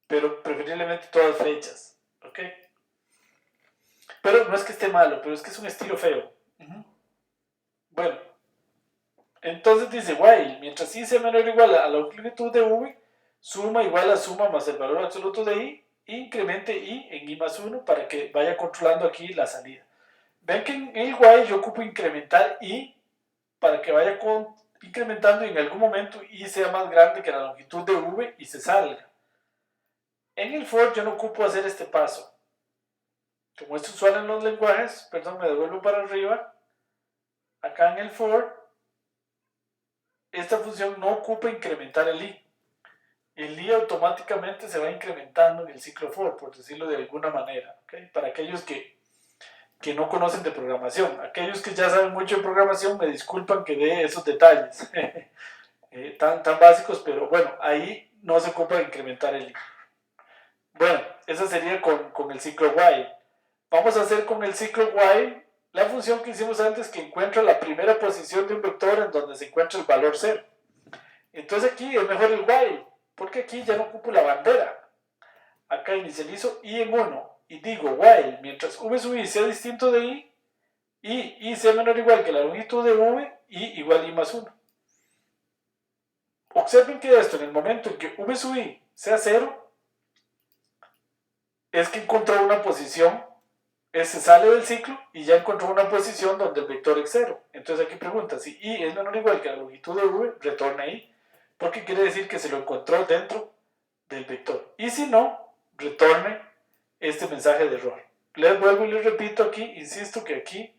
pero preferiblemente todas flechas. ¿Ok? Pero no es que esté malo, pero es que es un estilo feo. Bueno, entonces dice while, mientras i sea menor o igual a la longitud de v, suma igual a suma más el valor absoluto de i, incremente i en i más 1 para que vaya controlando aquí la salida. Ven que en el while yo ocupo incrementar i para que vaya incrementando y en algún momento i sea más grande que la longitud de v y se salga. En el for yo no ocupo hacer este paso. Como es usual en los lenguajes, perdón, me devuelvo para arriba. Acá en el for, esta función no ocupa incrementar el i. El i automáticamente se va incrementando en el ciclo for, por decirlo de alguna manera. ¿Okay? Para aquellos que no conocen de programación. Aquellos que ya saben mucho de programación me disculpan que dé esos detalles tan básicos, pero bueno, ahí no se ocupa de incrementar el i. Bueno, esa sería con el ciclo while. Vamos a hacer con el ciclo while la función que hicimos antes, que encuentra la primera posición de un vector en donde se encuentra el valor 0. Entonces aquí es mejor el while, porque aquí ya no ocupo la bandera. Acá inicializo i en 1 y digo while, mientras v sub i sea distinto de i, y i sea menor o igual que la longitud de v, i igual a i más 1. Observen que esto, en el momento en que v sub i sea 0, es que encontró una posición, se sale del ciclo y ya encontró una posición donde el vector es 0. Entonces aquí pregunta, si i es menor o igual que la longitud de v, retorna i, porque quiere decir que se lo encontró dentro del vector. Y si no, retorne este mensaje de error. Les vuelvo y les repito aquí, insisto que aquí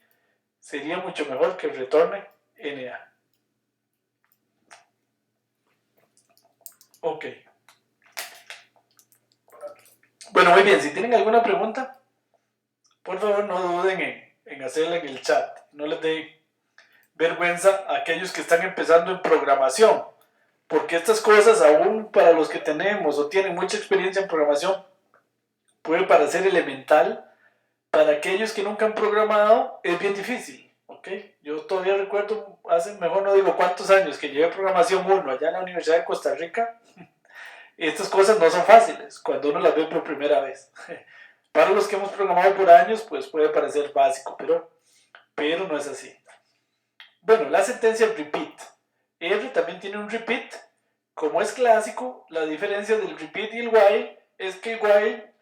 sería mucho mejor que retorne NA. Ok. Bueno, muy bien, si tienen alguna pregunta, por favor no duden en hacerla en el chat. No les dé vergüenza a aquellos que están empezando en programación, porque estas cosas, aún para los que tenemos o tienen mucha experiencia en programación, puede parecer elemental. Para aquellos que nunca han programado, es bien difícil. ¿Okay? Yo todavía recuerdo, hace mejor no digo cuántos años, que llevé programación 1 allá en la Universidad de Costa Rica. Estas cosas no son fáciles cuando uno las ve por primera vez. Para los que hemos programado por años, pues puede parecer básico, pero no es así. Bueno, la sentencia repeat. R también tiene un repeat. Como es clásico, la diferencia del repeat y el while es que el while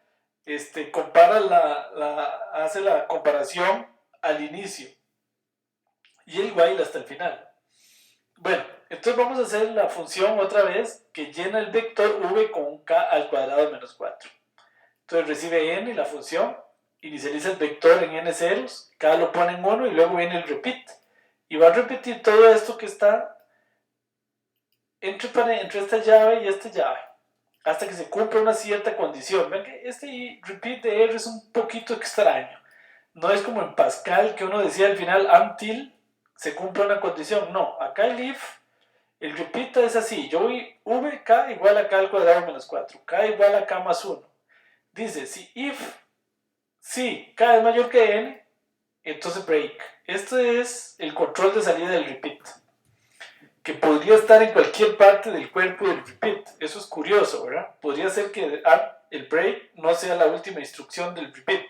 hace la comparación al inicio y el while hasta el final. Bueno, entonces vamos a hacer la función otra vez que llena el vector v con un k al cuadrado menos 4. Entonces recibe n la función, inicializa el vector en n ceros, k lo pone en 1 y luego viene el repeat. Y va a repetir todo esto que está entre esta llave y esta llave, hasta que se cumpla una cierta condición. Ven que este repeat de R es un poquito extraño. No es como en Pascal que uno decía al final until se cumpla una condición. No, acá el if, el repeat es así. Yo voy v, k igual a k al cuadrado menos 4, k igual a k más 1. Dice, si k es mayor que n, entonces break. Este es el control de salida del repeat, que podría estar en cualquier parte del cuerpo del repeat. Eso es curioso, ¿verdad? Podría ser que el break no sea la última instrucción del repeat.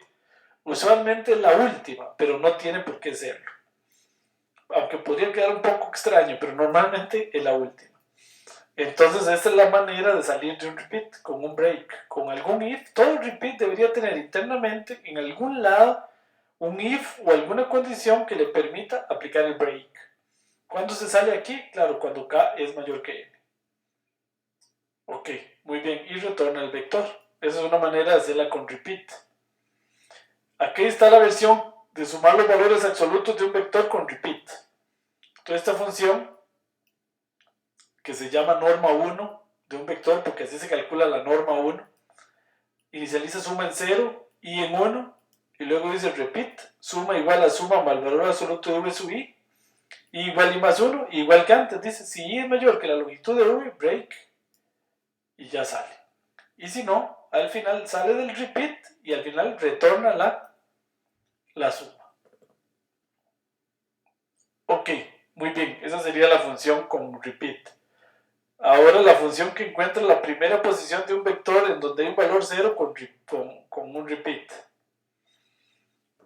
Usualmente es la última, pero no tiene por qué serlo. Aunque podría quedar un poco extraño, pero normalmente es la última. Entonces esta es la manera de salir de un repeat, con un break, con algún if. Todo repeat debería tener internamente en algún lado un if o alguna condición que le permita aplicar el break. ¿Cuándo se sale aquí? Claro, cuando k es mayor que n. Ok, muy bien, y retorna el vector. Esa es una manera de hacerla con repeat. Aquí está la versión de sumar los valores absolutos de un vector con repeat. Entonces esta función, que se llama norma 1 de un vector, porque así se calcula la norma 1, inicializa suma en 0, y en 1, y luego dice repeat, suma igual a suma más el valor absoluto de v sub i, y igual y más 1, igual que antes, dice si i es mayor que la longitud de v, break, y ya sale. Y si no, al final sale del repeat, y al final retorna la suma. Ok, muy bien, esa sería la función con repeat. Ahora la función que encuentra la primera posición de un vector en donde hay un valor 0 con un repeat.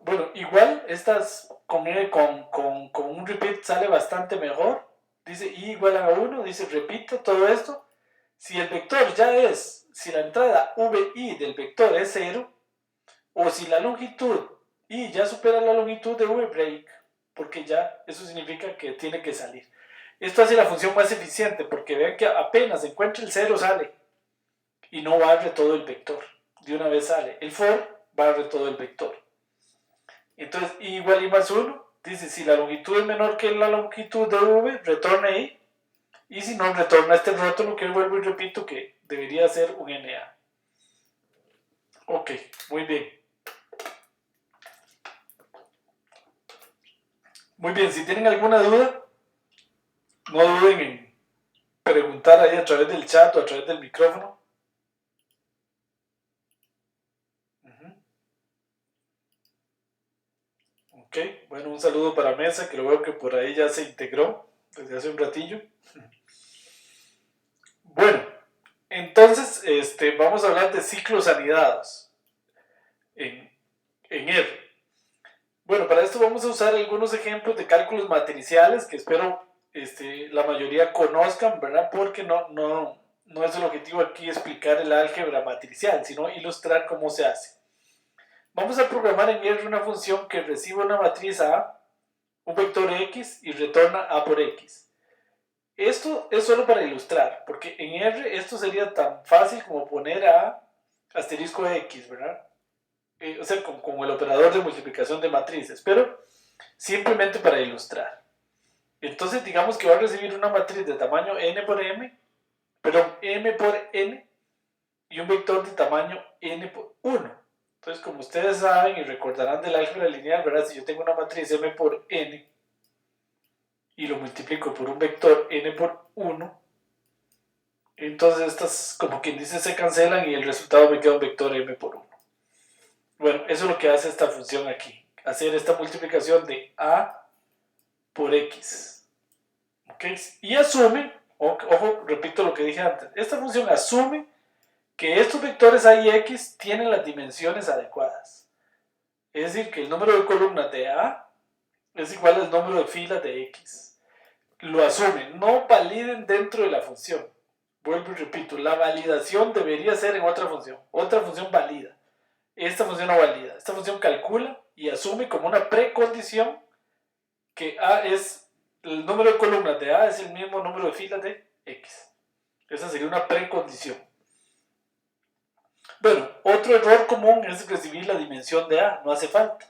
Bueno, igual estas con un repeat sale bastante mejor. Dice i igual a 1, dice repito todo esto. Si el vector ya es, si la entrada vi del vector es 0, o si la longitud i ya supera la longitud de v, break, porque ya eso significa que tiene que salir. Esto hace la función más eficiente, porque vean que apenas encuentra el 0 sale, y no barre todo el vector, de una vez sale. El for barre todo el vector. Entonces i igual i más 1, dice si la longitud es menor que la longitud de v, retorna i, y si no, retorna este rótulo que vuelvo y repito que debería ser un NA. Ok, muy bien. Muy bien, si tienen alguna duda, no duden en preguntar ahí a través del chat o a través del micrófono. Ok, bueno, un saludo para Mesa, que lo veo que por ahí ya se integró desde hace un ratillo. Bueno, entonces vamos a hablar de ciclos anidados en R. Bueno, para esto vamos a usar algunos ejemplos de cálculos matriciales que espero la mayoría conozcan, ¿verdad? Porque no es el objetivo aquí explicar el álgebra matricial, sino ilustrar cómo se hace. Vamos a programar en R una función que recibe una matriz A, un vector X y retorna A por X. Esto es solo para ilustrar, porque en R esto sería tan fácil como poner A asterisco X, ¿verdad? O sea, con el operador de multiplicación de matrices, pero simplemente para ilustrar. Entonces digamos que va a recibir una matriz de tamaño n por m, perdón, m por n, y un vector de tamaño n por 1. Entonces, como ustedes saben y recordarán del álgebra lineal, ¿verdad? Si yo tengo una matriz m por n y lo multiplico por un vector n por 1, entonces estas, como quien dice, se cancelan y el resultado me queda un vector m por 1. Bueno, eso es lo que hace esta función aquí, hacer esta multiplicación de a por x. ¿Okay? Y asume, ojo, repito lo que dije antes, esta función asume que estos vectores a y x tienen las dimensiones adecuadas. Es decir, que el número de columnas de a es igual al número de filas de x. Lo asumen, no validen dentro de la función. Vuelvo y repito, la validación debería ser en otra función valida. Esta función no valida, esta función calcula y asume como una precondición que a es, el número de columnas de a es el mismo número de filas de x. Esa sería una precondición. Bueno, otro error común es recibir la dimensión de a, no hace falta.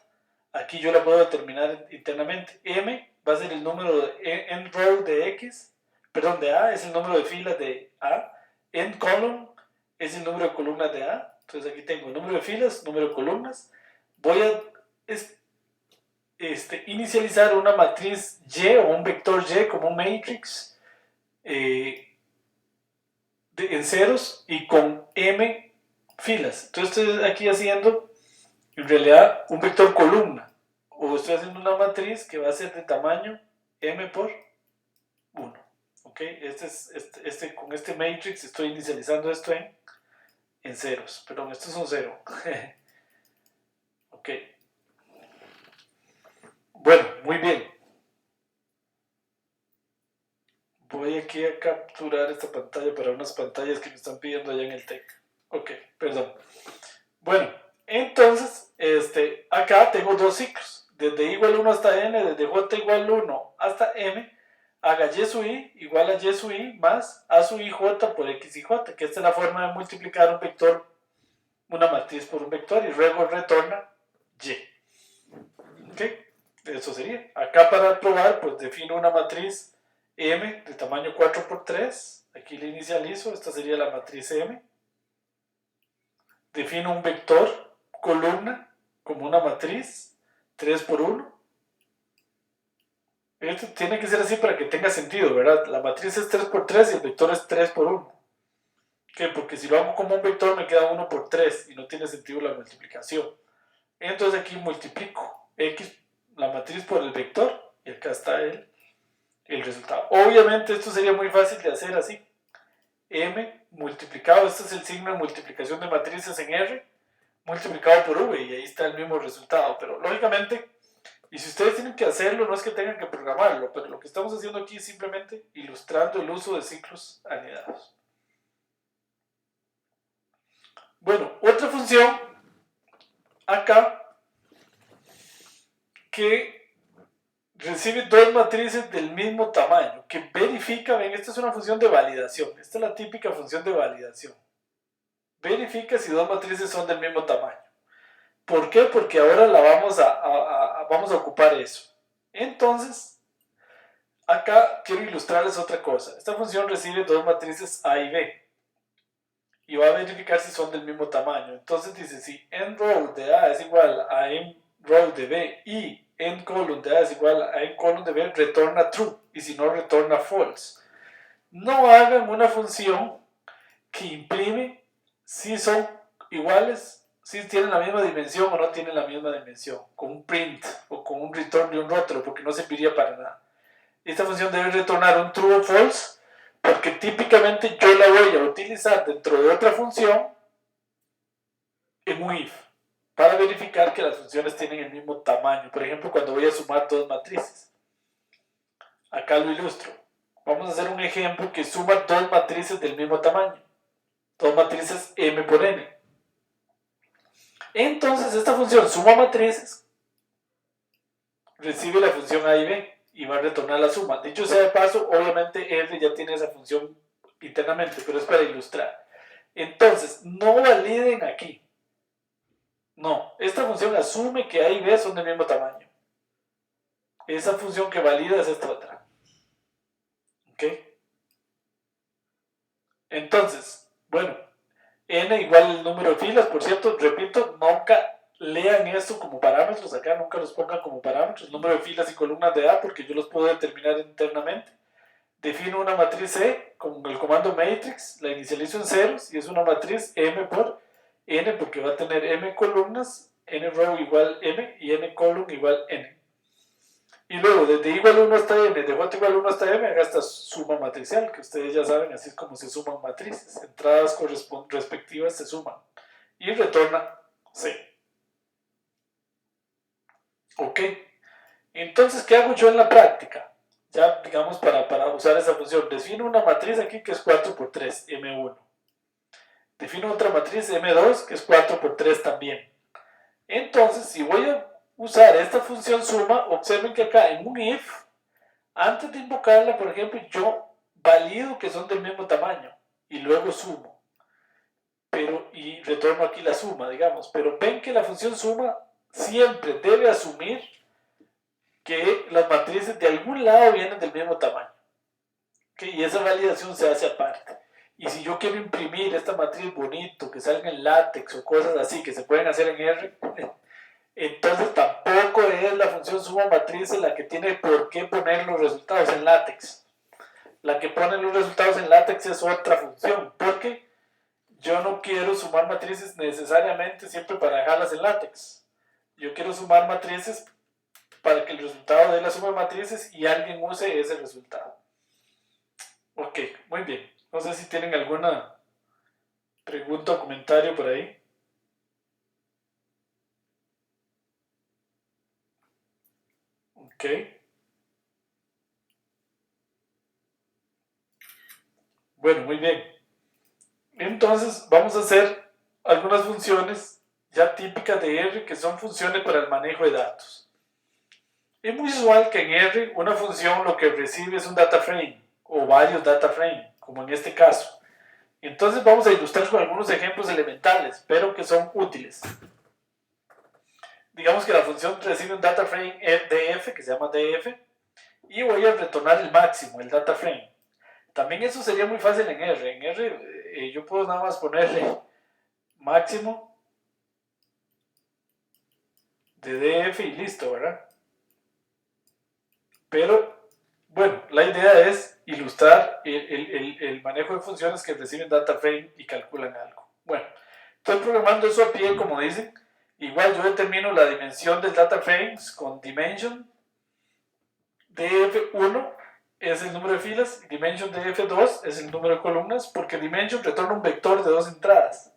Aquí yo la puedo determinar internamente. M va a ser el número de n row de x perdón, de A es el número de filas de A, end column es el número de columnas de A, entonces aquí tengo el número de filas, número de columnas, voy a inicializar una matriz Y o un vector Y como un matrix en ceros y con M filas. Entonces estoy aquí haciendo en realidad un vector columna, o estoy haciendo una matriz que va a ser de tamaño M por 1. ¿Ok? Con este matrix estoy inicializando esto en ceros. Perdón, esto es un 0. Ok. Bueno, muy bien. Voy aquí a capturar esta pantalla para unas pantallas que me están pidiendo allá en el TEC. Ok, perdón. Bueno, entonces, acá tengo dos ciclos. Desde i igual 1 hasta n, desde j igual 1 hasta m, haga y sub i igual a y sub i más a sub ij por x y j, que esta es la forma de multiplicar un vector, una matriz por un vector, y luego retorna y. ¿Ok? Eso sería. Acá para probar, pues defino una matriz M de tamaño 4×3. Aquí le inicializo. Esta sería la matriz M. Defino un vector columna como una matriz 3×1. Esto tiene que ser así para que tenga sentido, ¿verdad? La matriz es 3×3 y el vector es 3×1. ¿Qué? Porque si lo hago como un vector me queda 1×3 y no tiene sentido la multiplicación. Entonces aquí multiplico x, la matriz por el vector, y acá está el resultado. Obviamente esto sería muy fácil de hacer así. M multiplicado, este es el signo de multiplicación de matrices en R, multiplicado por V, y ahí está el mismo resultado. Pero lógicamente, y si ustedes tienen que hacerlo, no es que tengan que programarlo, pero lo que estamos haciendo aquí es simplemente ilustrando el uso de ciclos anidados. Bueno, otra función acá que recibe dos matrices del mismo tamaño, que verifica, ven, esta es una función de validación, esta es la típica función de validación. Verifica si dos matrices son del mismo tamaño. ¿Por qué? Porque ahora vamos a ocupar eso. Entonces, acá quiero ilustrarles otra cosa. Esta función recibe dos matrices A y B. Y va a verificar si son del mismo tamaño. Entonces dice, si n row de A es igual a n row de B y n column de A es igual a n column de B, retorna true. Y si no, retorna false. No hagan una función que imprime si son iguales, si tienen la misma dimensión o no tienen la misma dimensión, con un print o con un return de un rótulo, porque no serviría para nada. Esta función debe retornar un true o false, porque típicamente yo la voy a utilizar dentro de otra función en un if, para verificar que las funciones tienen el mismo tamaño. Por ejemplo, cuando voy a sumar dos matrices. Acá lo ilustro. Vamos a hacer un ejemplo que suma dos matrices del mismo tamaño. Dos matrices m por n. Entonces esta función suma matrices, recibe la función a y b y va a retornar la suma. Dicho sea de paso, obviamente R ya tiene esa función internamente, pero es para ilustrar. Entonces, no validen aquí. No, esta función asume que A y B son del mismo tamaño. Esa función que valida es esta otra. ¿Ok? Entonces, bueno, n igual el número de filas, por cierto, repito, nunca lean esto como parámetros acá, nunca los pongan como parámetros, número de filas y columnas de A, porque yo los puedo determinar internamente. Defino una matriz E con el comando matrix, la inicializo en ceros y es una matriz M por N, porque va a tener M columnas, N row igual M y N column igual N. Y luego, desde igual 1 hasta M, de J igual 1 hasta M, haga esta suma matricial, que ustedes ya saben, así es como se suman matrices. Entradas respectivas se suman. Y retorna C. Ok. Entonces, ¿qué hago yo en la práctica? Ya, digamos, para usar esa función. Defino una matriz aquí que es 4×3, M1. Defino otra matriz, M2, que es 4×3 también. Entonces, si voy a usar esta función suma, observen que acá en un if, antes de invocarla, por ejemplo, yo valido que son del mismo tamaño y luego sumo. Y retorno aquí la suma, digamos. Pero ven que la función suma siempre debe asumir que las matrices de algún lado vienen del mismo tamaño. ¿ok? Y esa validación se hace aparte. Y si yo quiero imprimir esta matriz bonito, que salga en látex o cosas así que se pueden hacer en R, entonces tampoco es la función suma matrices la que tiene por qué poner los resultados en látex. La que pone los resultados en látex es otra función, porque yo no quiero sumar matrices necesariamente siempre para dejarlas en látex. Yo quiero sumar matrices para que el resultado dé la suma de matrices y alguien use ese resultado. Ok, muy bien. No sé si tienen alguna pregunta o comentario por ahí. Ok. Bueno, muy bien. Entonces vamos a hacer algunas funciones ya típicas de R que son funciones para el manejo de datos. Es muy usual que en R una función lo que recibe es un data frame o varios data frames, como en este caso. Entonces vamos a ilustrar con algunos ejemplos elementales, pero que son útiles. Digamos que la función recibe un data frame df, que se llama df, y voy a retornar el máximo, el data frame. También eso sería muy fácil en R. En R yo puedo nada más ponerle máximo de df y listo, ¿verdad? Pero, bueno, la idea es ilustrar el manejo de funciones que reciben data frame y calculan algo. Bueno, estoy programando eso a pie, como dicen. Igual yo determino la dimensión del data frames con dimension. df1 es el número de filas, dimension df2 es el número de columnas, porque dimension retorna un vector de 2 entradas.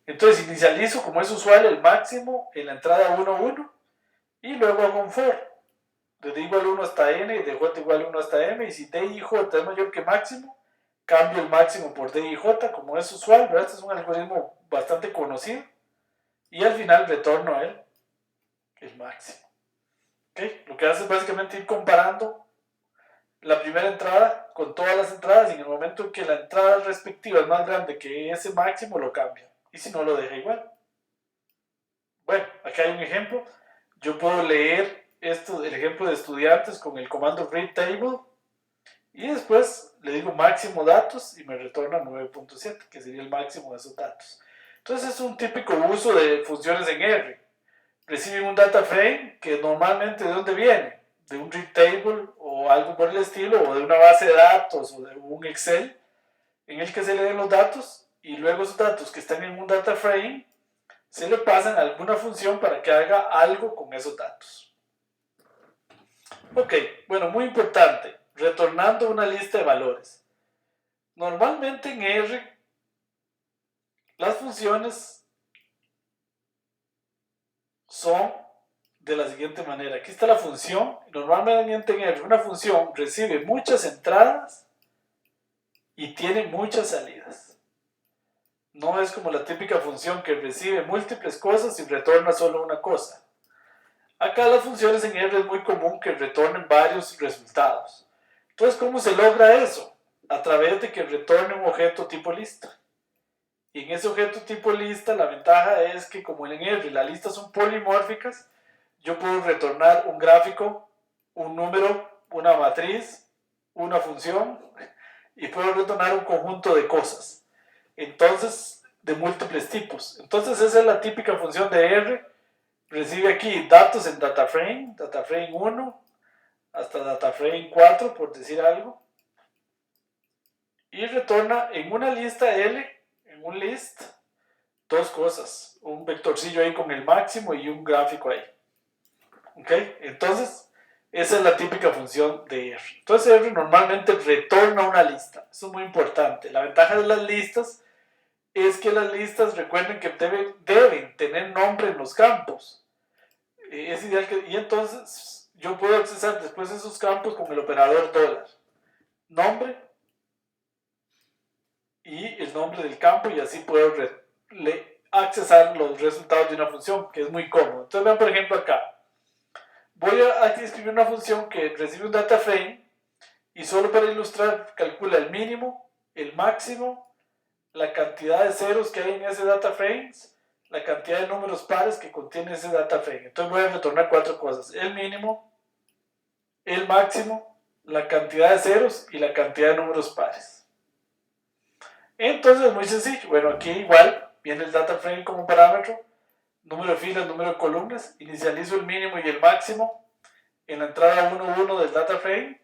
Entonces inicializo, como es usual, el máximo en la entrada 1, 1, y luego hago un for. De d igual 1 hasta n y de j igual 1 hasta m, y si d y j es mayor que máximo, cambio el máximo por d y j, como es usual, ¿verdad? Este es un algoritmo bastante conocido, y al final retorno el máximo. ¿Okay? Lo que hace es básicamente ir comparando la primera entrada con todas las entradas, y en el momento en que la entrada respectiva es más grande que ese máximo, lo cambia, y si no, lo deja igual. Bueno, acá hay un ejemplo. Yo puedo leer el ejemplo de estudiantes con el comando read table, y después le digo máximo datos y me retorna 9.7, que sería el máximo de esos datos. Entonces es un típico uso de funciones en R. Reciben un data frame que normalmente ¿de dónde viene? De un read table o algo por el estilo, o de una base de datos o de un Excel en el que se leen los datos, y luego esos datos que están en un data frame se le pasan a alguna función para que haga algo con esos datos. Ok, bueno, muy importante, retornando una lista de valores. Normalmente en R, las funciones son de la siguiente manera. Aquí está la función. Normalmente en R una función recibe muchas entradas y tiene muchas salidas. No es como la típica función que recibe múltiples cosas y retorna solo una cosa. Acá las funciones en R es muy común que retornen varios resultados. Entonces, ¿cómo se logra eso? A través de que retorne un objeto tipo lista. Y en ese objeto tipo lista, la ventaja es que como en R las listas son polimórficas, yo puedo retornar un gráfico, un número, una matriz, una función, y puedo retornar un conjunto de cosas. Entonces, de múltiples tipos. Entonces, esa es la típica función de R. Recibe aquí datos en data frame 1 hasta data frame 4, por decir algo, y retorna en una lista L, en un list, dos cosas, un vectorcillo ahí con el máximo y un gráfico ahí. ¿Ok? Entonces, esa es la típica función de R. Entonces R normalmente retorna una lista. Eso es muy importante. La ventaja de las listas es que las listas, recuerden que deben tener nombre en los campos. Es ideal que, y entonces yo puedo accesar después de esos campos con el operador $, nombre y el nombre del campo, y así puedo accesar los resultados de una función, que es muy cómodo. Entonces vean por ejemplo acá, voy a escribir una función que recibe un data frame y solo para ilustrar calcula el mínimo, el máximo, la cantidad de ceros que hay en ese data frame, la cantidad de números pares que contiene ese data frame. Entonces voy a retornar cuatro cosas: el mínimo, el máximo, la cantidad de ceros y la cantidad de números pares. Entonces es muy sencillo. Bueno, aquí igual viene el data frame como parámetro, número de filas, número de columnas, inicializo el mínimo y el máximo en la entrada 1, 1 del data frame,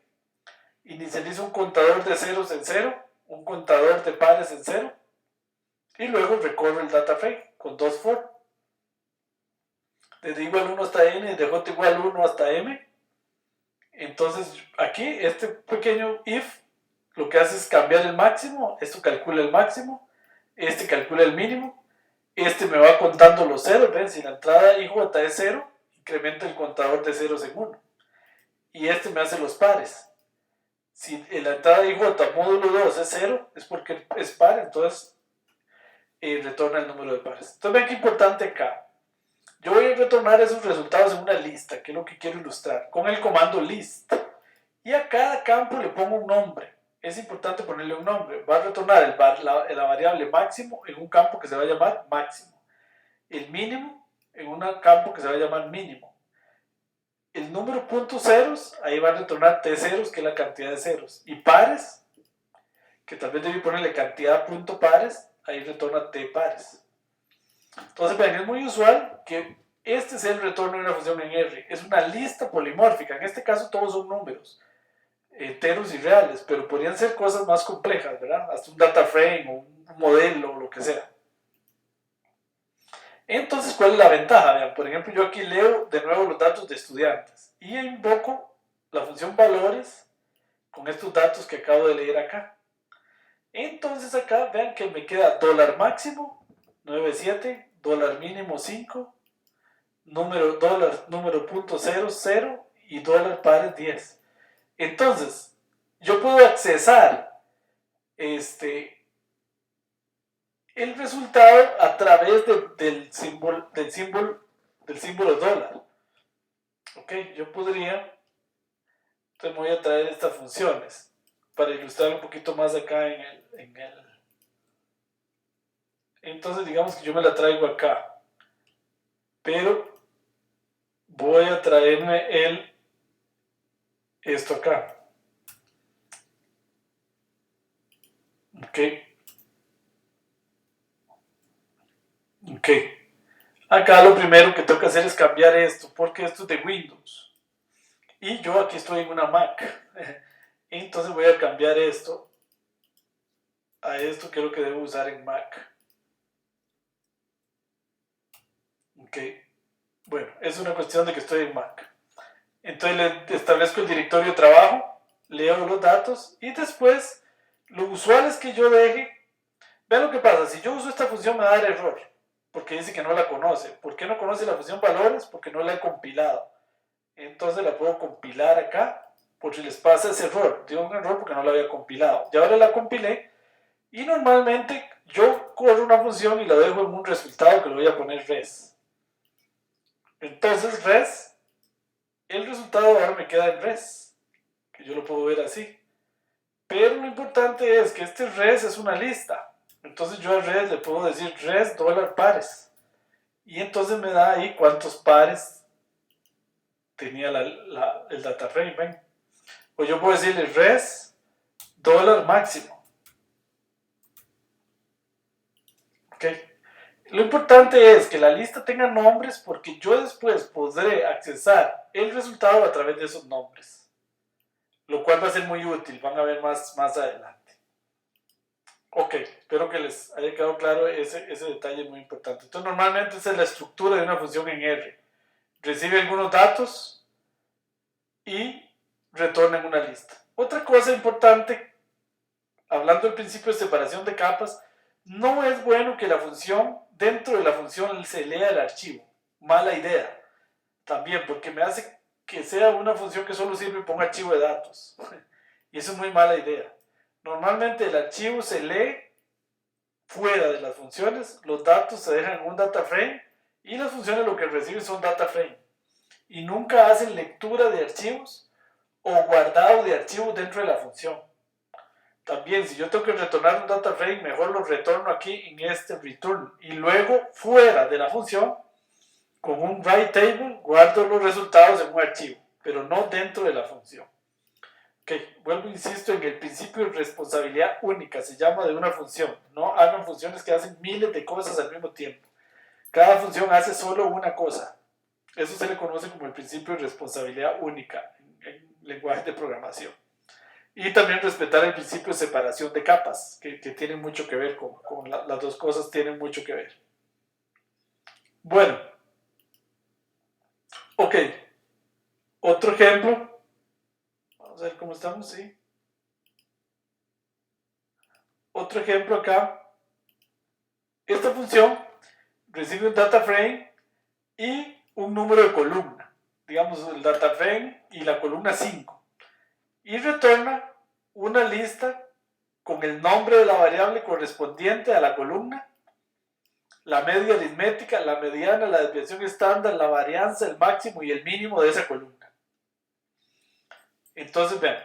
inicializo un contador de ceros en 0, un contador de pares en 0, y luego recorro el data frame con 2 for. Desde igual 1 hasta n, de j igual 1 hasta m. Entonces aquí este pequeño if lo que hace es cambiar el máximo, esto calcula el máximo, este calcula el mínimo, este me va contando los ceros, ven, si la entrada ij es 0, incrementa el contador de ceros en 1, y este me hace los pares. Si la entrada ij módulo 2 es 0, es porque es par, entonces retorna el número de pares. Entonces ven qué importante acá. Yo voy a retornar esos resultados en una lista, que es lo que quiero ilustrar, con el comando list. Y a cada campo le pongo un nombre. Es importante ponerle un nombre. Va a retornar la variable máximo en un campo que se va a llamar máximo. El mínimo en un campo que se va a llamar mínimo. El número punto ceros, ahí va a retornar t ceros, que es la cantidad de ceros. Y pares, que tal vez debí ponerle cantidad punto pares, ahí retorna t pares. Entonces, vean, es muy usual que este sea el retorno de una función en R. Es una lista polimórfica. En este caso todos son números, enteros y reales, pero podrían ser cosas más complejas, ¿verdad? Hasta un data frame o un modelo o lo que sea. Entonces, ¿cuál es la ventaja? Vean, por ejemplo, yo aquí leo de nuevo los datos de estudiantes y invoco la función valores con estos datos que acabo de leer acá. Entonces acá, vean que me queda dólar máximo 97, dólar mínimo 5, número .00 y dólar pares 10. Entonces, yo puedo accesar el resultado a través del símbolo dólar. Ok, yo podría, entonces voy a traer estas funciones para ilustrar un poquito más acá en el entonces digamos que yo me la traigo acá, pero voy a traerme esto acá. Ok. Acá lo primero que tengo que hacer es cambiar esto, porque esto es de Windows. Y yo aquí estoy en una Mac. Entonces voy a cambiar esto a esto que es lo que debo usar en Mac. Ok. Bueno, es una cuestión de que estoy en Mac. Entonces le establezco el directorio de trabajo, leo los datos y después lo usual es que yo deje. Vean lo que pasa, si yo uso esta función me va a dar error, porque dice que no la conoce. ¿Por qué no conoce la función valores? Porque no la he compilado. Entonces la puedo compilar acá, por si les pasa ese error. Digo un error porque no la había compilado. Y ahora la compilé y normalmente yo corro una función y la dejo en un resultado que le voy a poner res. Entonces res, el resultado ahora me queda en res, que yo lo puedo ver así. Pero lo importante es que este res es una lista. Entonces yo a res le puedo decir res dólar pares. Y entonces me da ahí cuántos pares tenía el data frame. ¿Ven? O yo puedo decirle res dólar máximo. ¿Ok? Lo importante es que la lista tenga nombres porque yo después podré accesar el resultado a través de esos nombres. Lo cual va a ser muy útil. Van a ver más adelante. Ok, espero que les haya quedado claro ese detalle muy importante. Entonces, normalmente esa es la estructura de una función en R. Recibe algunos datos y retorna en una lista. Otra cosa importante, hablando del principio de separación de capas, no es bueno que la función, dentro de la función, se lea el archivo. Mala idea. También, porque me hace que sea una función que solo sirve para un archivo de datos. Y eso es muy mala idea. Normalmente el archivo se lee fuera de las funciones, los datos se dejan en un data frame y las funciones lo que reciben son data frame. Y nunca hacen lectura de archivos o guardado de archivos dentro de la función. También, si yo tengo que retornar un data frame, mejor lo retorno aquí en este return. Y luego, fuera de la función, con un write table, guardo los resultados en un archivo, pero no dentro de la función. Ok, vuelvo, insisto, en el principio de responsabilidad única, se llama de una función. No hagan funciones que hacen miles de cosas al mismo tiempo. Cada función hace solo una cosa. Eso se le conoce como el principio de responsabilidad única en lenguajes de programación. Y también respetar el principio de separación de capas, que tiene mucho que ver con las dos cosas, tienen mucho que ver. Bueno, ok, otro ejemplo. Vamos a ver cómo estamos, sí. Otro ejemplo acá. Esta función recibe un data frame y un número de columna. Digamos el data frame y la columna 5. Y retorna una lista con el nombre de la variable correspondiente a la columna, la media aritmética, la mediana, la desviación estándar, la varianza, el máximo y el mínimo de esa columna. Entonces, vean,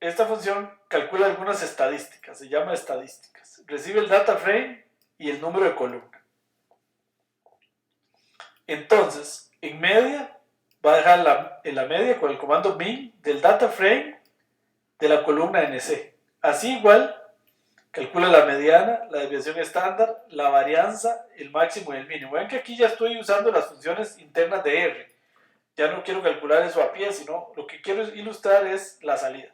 esta función calcula algunas estadísticas, se llama estadísticas. Recibe el data frame y el número de columna. Entonces, en media, va a dejar en la media con el comando min del data frame de la columna nc. Así igual, calcula la mediana, la desviación estándar, la varianza, el máximo y el mínimo. Vean que aquí ya estoy usando las funciones internas de R. Ya no quiero calcular eso a pie, sino lo que quiero ilustrar es la salida.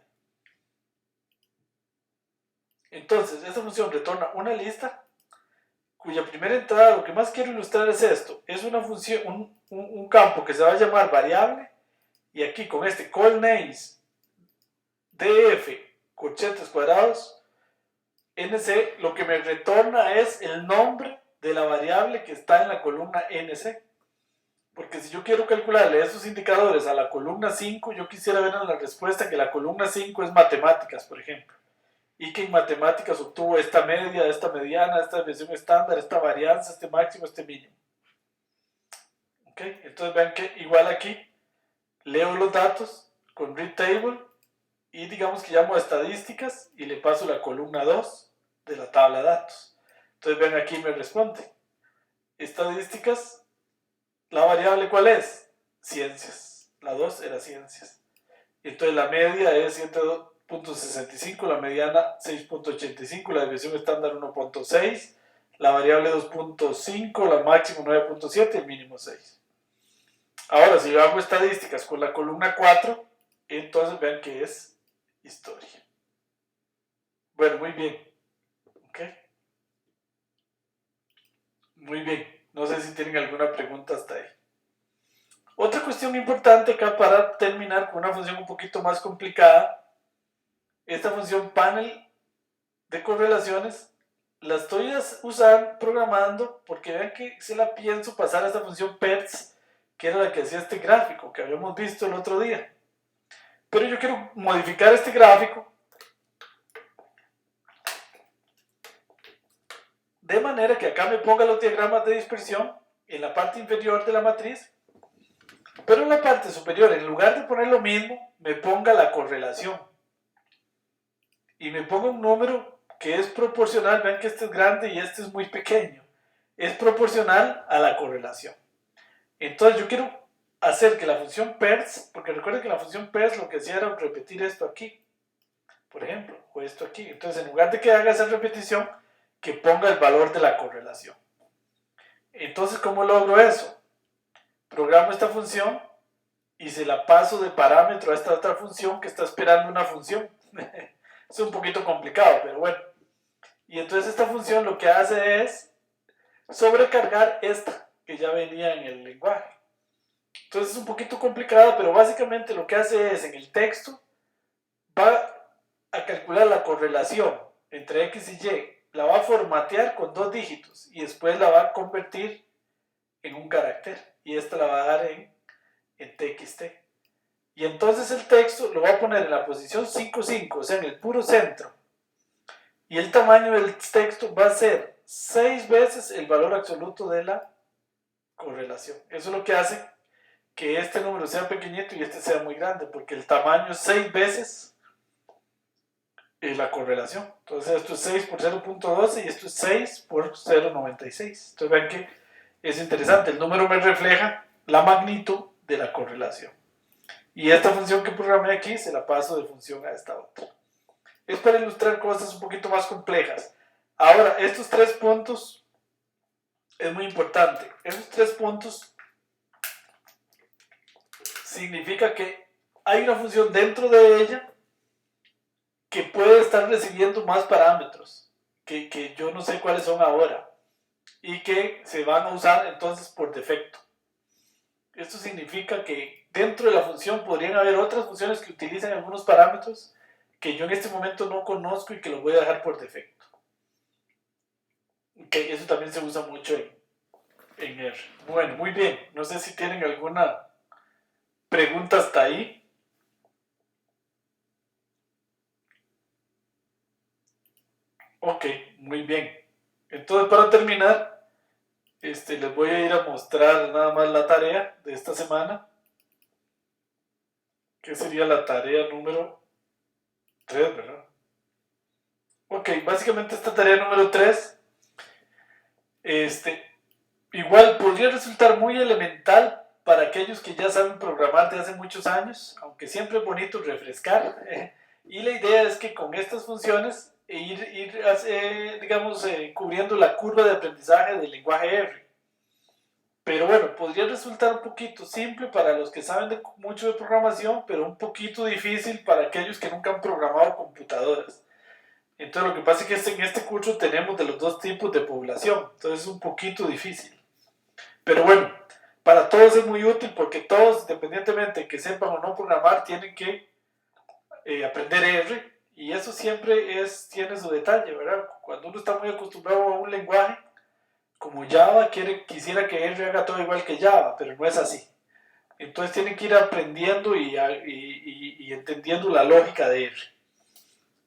Entonces, esta función retorna una lista cuya primera entrada, lo que más quiero ilustrar es esto. Es una función, un campo que se va a llamar variable, y aquí con este call names df corchetes cuadrados nc, lo que me retorna es el nombre de la variable que está en la columna nc. Porque si yo quiero calcularle esos indicadores a la columna 5, yo quisiera ver en la respuesta que la columna 5 es matemáticas, por ejemplo. Y que en matemáticas obtuvo esta media, esta mediana, esta desviación estándar, esta varianza, este máximo, este mínimo. ¿Ok? Entonces vean que igual aquí leo los datos con read table y digamos que llamo a estadísticas y le paso la columna 2 de la tabla de datos. Entonces vean aquí me responde. Estadísticas, la variable ¿cuál es? Ciencias. La 2 era ciencias. Y entonces la media es 7.65, la mediana 6.85, la desviación estándar 1.6, la variable 2.5, la máximo 9.7 y el mínimo 6. Ahora, si yo hago estadísticas con la columna 4, entonces vean que es historia. Bueno, muy bien. ¿Ok? Muy bien. No sé si tienen alguna pregunta hasta ahí. Otra cuestión importante acá para terminar con una función un poquito más complicada. Esta función panel de correlaciones la estoy usando, programando, porque vean que se la pienso pasar a esta función PERTS, que era la que hacía este gráfico que habíamos visto el otro día. Pero yo quiero modificar este gráfico de manera que acá me ponga los diagramas de dispersión en la parte inferior de la matriz, pero en la parte superior, en lugar de poner lo mismo, me ponga la correlación y me ponga un número que es proporcional. Vean que este es grande y este es muy pequeño. Es proporcional a la correlación. Entonces yo quiero hacer que la función PERS, porque recuerden que la función PERS lo que hacía era repetir esto aquí, por ejemplo, o esto aquí. Entonces en lugar de que haga esa repetición, que ponga el valor de la correlación. Entonces, ¿cómo logro eso? Programo esta función y se la paso de parámetro a esta otra función que está esperando una función. Es un poquito complicado, pero bueno. Y entonces esta función lo que hace es sobrecargar esta que ya venía en el lenguaje. Entonces es un poquito complicada, pero básicamente lo que hace es en el texto va a calcular la correlación entre X y Y, la va a formatear con 2 dígitos y después la va a convertir en un carácter y esta la va a dar en TXT. Y entonces el texto lo va a poner en la posición 5,5, o sea, en el puro centro. Y el tamaño del texto va a ser 6 veces el valor absoluto de la correlación. Eso es lo que hace que este número sea pequeñito y este sea muy grande, porque el tamaño es 6 veces la correlación. Entonces esto es 6 por 0.12 y esto es 6 por 0.96. Entonces ven que es interesante, el número me refleja la magnitud de la correlación. Y esta función que programé aquí se la paso de función a esta otra. Es para ilustrar cosas un poquito más complejas. Ahora, estos 3 puntos es muy importante. Esos 3 puntos significa que hay una función dentro de ella que puede estar recibiendo más parámetros que yo no sé cuáles son ahora y que se van a usar entonces por defecto. Esto significa que dentro de la función podrían haber otras funciones que utilicen algunos parámetros que yo en este momento no conozco y que los voy a dejar por defecto. Okay, eso también se usa mucho en R. Bueno, muy bien. No sé si tienen alguna pregunta hasta ahí. Ok, muy bien. Entonces, para terminar, les voy a ir a mostrar nada más la tarea de esta semana, que sería la tarea número 3, ¿verdad? Ok, básicamente esta tarea número 3, igual podría resultar muy elemental para aquellos que ya saben programar de hace muchos años, aunque siempre es bonito refrescar. Y la idea es que con estas funciones digamos, cubriendo la curva de aprendizaje del lenguaje R. Pero bueno, podría resultar un poquito simple para los que saben mucho de programación, pero un poquito difícil para aquellos que nunca han programado computadoras. Entonces lo que pasa es que en este curso tenemos de los dos tipos de población, entonces es un poquito difícil. Pero bueno, para todos es muy útil porque todos, independientemente de que sepan o no programar, tienen que aprender R, y eso siempre tiene su detalle, ¿verdad? Cuando uno está muy acostumbrado a un lenguaje, como Java, quisiera que R haga todo igual que Java, pero no es así. Entonces tienen que ir aprendiendo y entendiendo la lógica de R.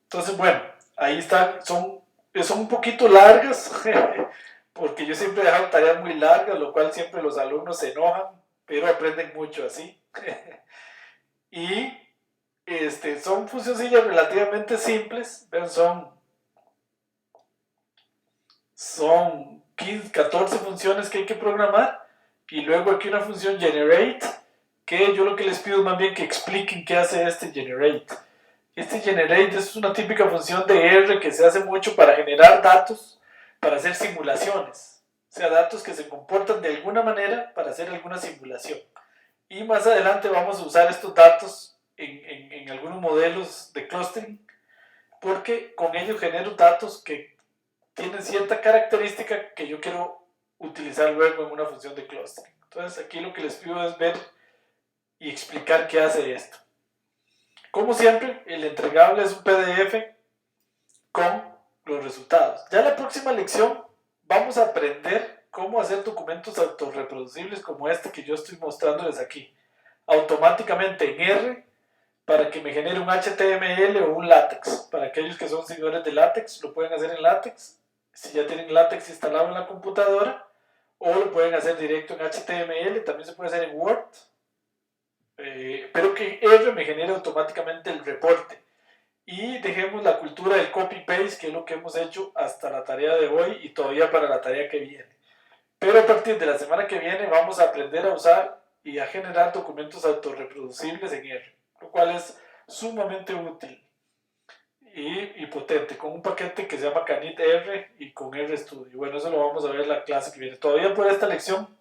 Entonces, bueno, ahí están, son un poquito largas, porque yo siempre he dejado tareas muy largas, lo cual siempre los alumnos se enojan, pero aprenden mucho así. Y son funcioncillas relativamente simples, ¿ven? Son 15, 14 funciones que hay que programar, y luego aquí una función generate, que yo lo que les pido es más bien que expliquen qué hace este generate. Este generate es una típica función de R que se hace mucho para generar datos, para hacer simulaciones, o sea, datos que se comportan de alguna manera para hacer alguna simulación. Y más adelante vamos a usar estos datos en algunos modelos de clustering, porque con ellos genero datos que tienen cierta característica que yo quiero utilizar luego en una función de clustering. Entonces aquí lo que les pido es ver y explicar qué hace esto. Como siempre, el entregable es un PDF con los resultados. Ya en la próxima lección vamos a aprender cómo hacer documentos autorreproducibles como este que yo estoy mostrándoles aquí, automáticamente en R, para que me genere un HTML o un LaTeX. Para aquellos que son seguidores de LaTeX, lo pueden hacer en LaTeX, si ya tienen LaTeX instalado en la computadora, o lo pueden hacer directo en HTML, también se puede hacer en Word, pero que R me genere automáticamente el reporte. Y dejemos la cultura del copy-paste, que es lo que hemos hecho hasta la tarea de hoy y todavía para la tarea que viene. Pero a partir de la semana que viene vamos a aprender a usar y a generar documentos autorreproducibles en R, lo cual es sumamente útil y potente, con un paquete que se llama Canit R y con RStudio. Bueno, eso lo vamos a ver en la clase que viene. Todavía por esta lección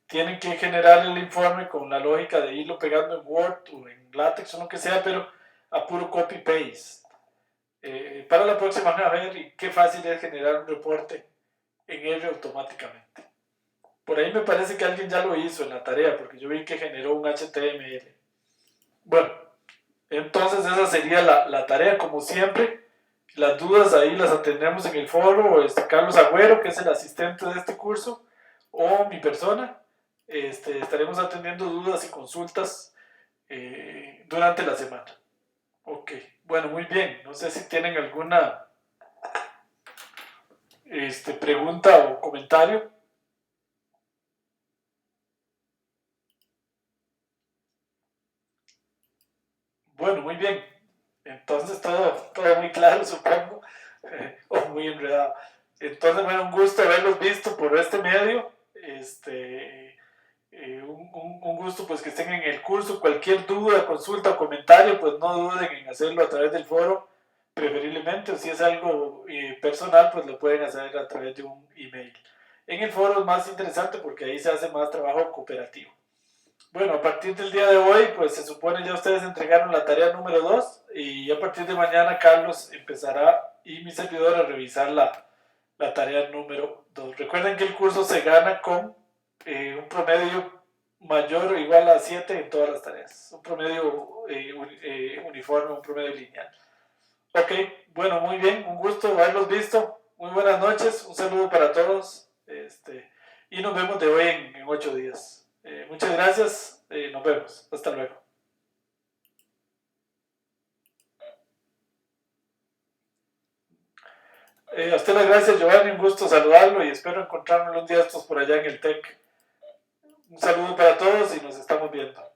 tienen que generar el informe con la lógica de irlo pegando en Word o en LaTeX o lo que sea, pero a puro copy-paste. Para la próxima van a ver qué fácil es generar un reporte en R automáticamente. Por ahí me parece que alguien ya lo hizo en la tarea, porque yo vi que generó un HTML. Bueno, entonces esa sería la tarea, como siempre. Las dudas ahí las atendremos en el foro, Carlos Agüero, que es el asistente de este curso, o mi persona. Estaremos atendiendo dudas y consultas durante la semana. Ok, bueno, muy bien. No sé si tienen alguna pregunta o comentario. Bueno, muy bien. Entonces todo muy claro, supongo, o muy enredado. Entonces, bueno, un gusto haberlos visto por este medio. Un gusto pues que estén en el curso. Cualquier duda, consulta o comentario, pues no duden en hacerlo a través del foro, preferiblemente, o si es algo personal, pues lo pueden hacer a través de un email. En el foro es más interesante porque ahí se hace más trabajo cooperativo. Bueno, a partir del día de hoy, pues se supone ya ustedes entregaron la tarea número 2 y a partir de mañana Carlos empezará y mi servidor a revisar la tarea número 2. Recuerden que el curso se gana con un promedio mayor o igual a 7 en todas las tareas. Un promedio uniforme, un promedio lineal. Ok, bueno, muy bien, un gusto haberlos visto. Muy buenas noches, un saludo para todos. Y nos vemos de hoy en 8 días. Muchas gracias, nos vemos. Hasta luego. A usted las gracias, Giovanni, un gusto saludarlo y espero encontrarnos un día estos por allá en el TEC. Un saludo para todos y nos estamos viendo.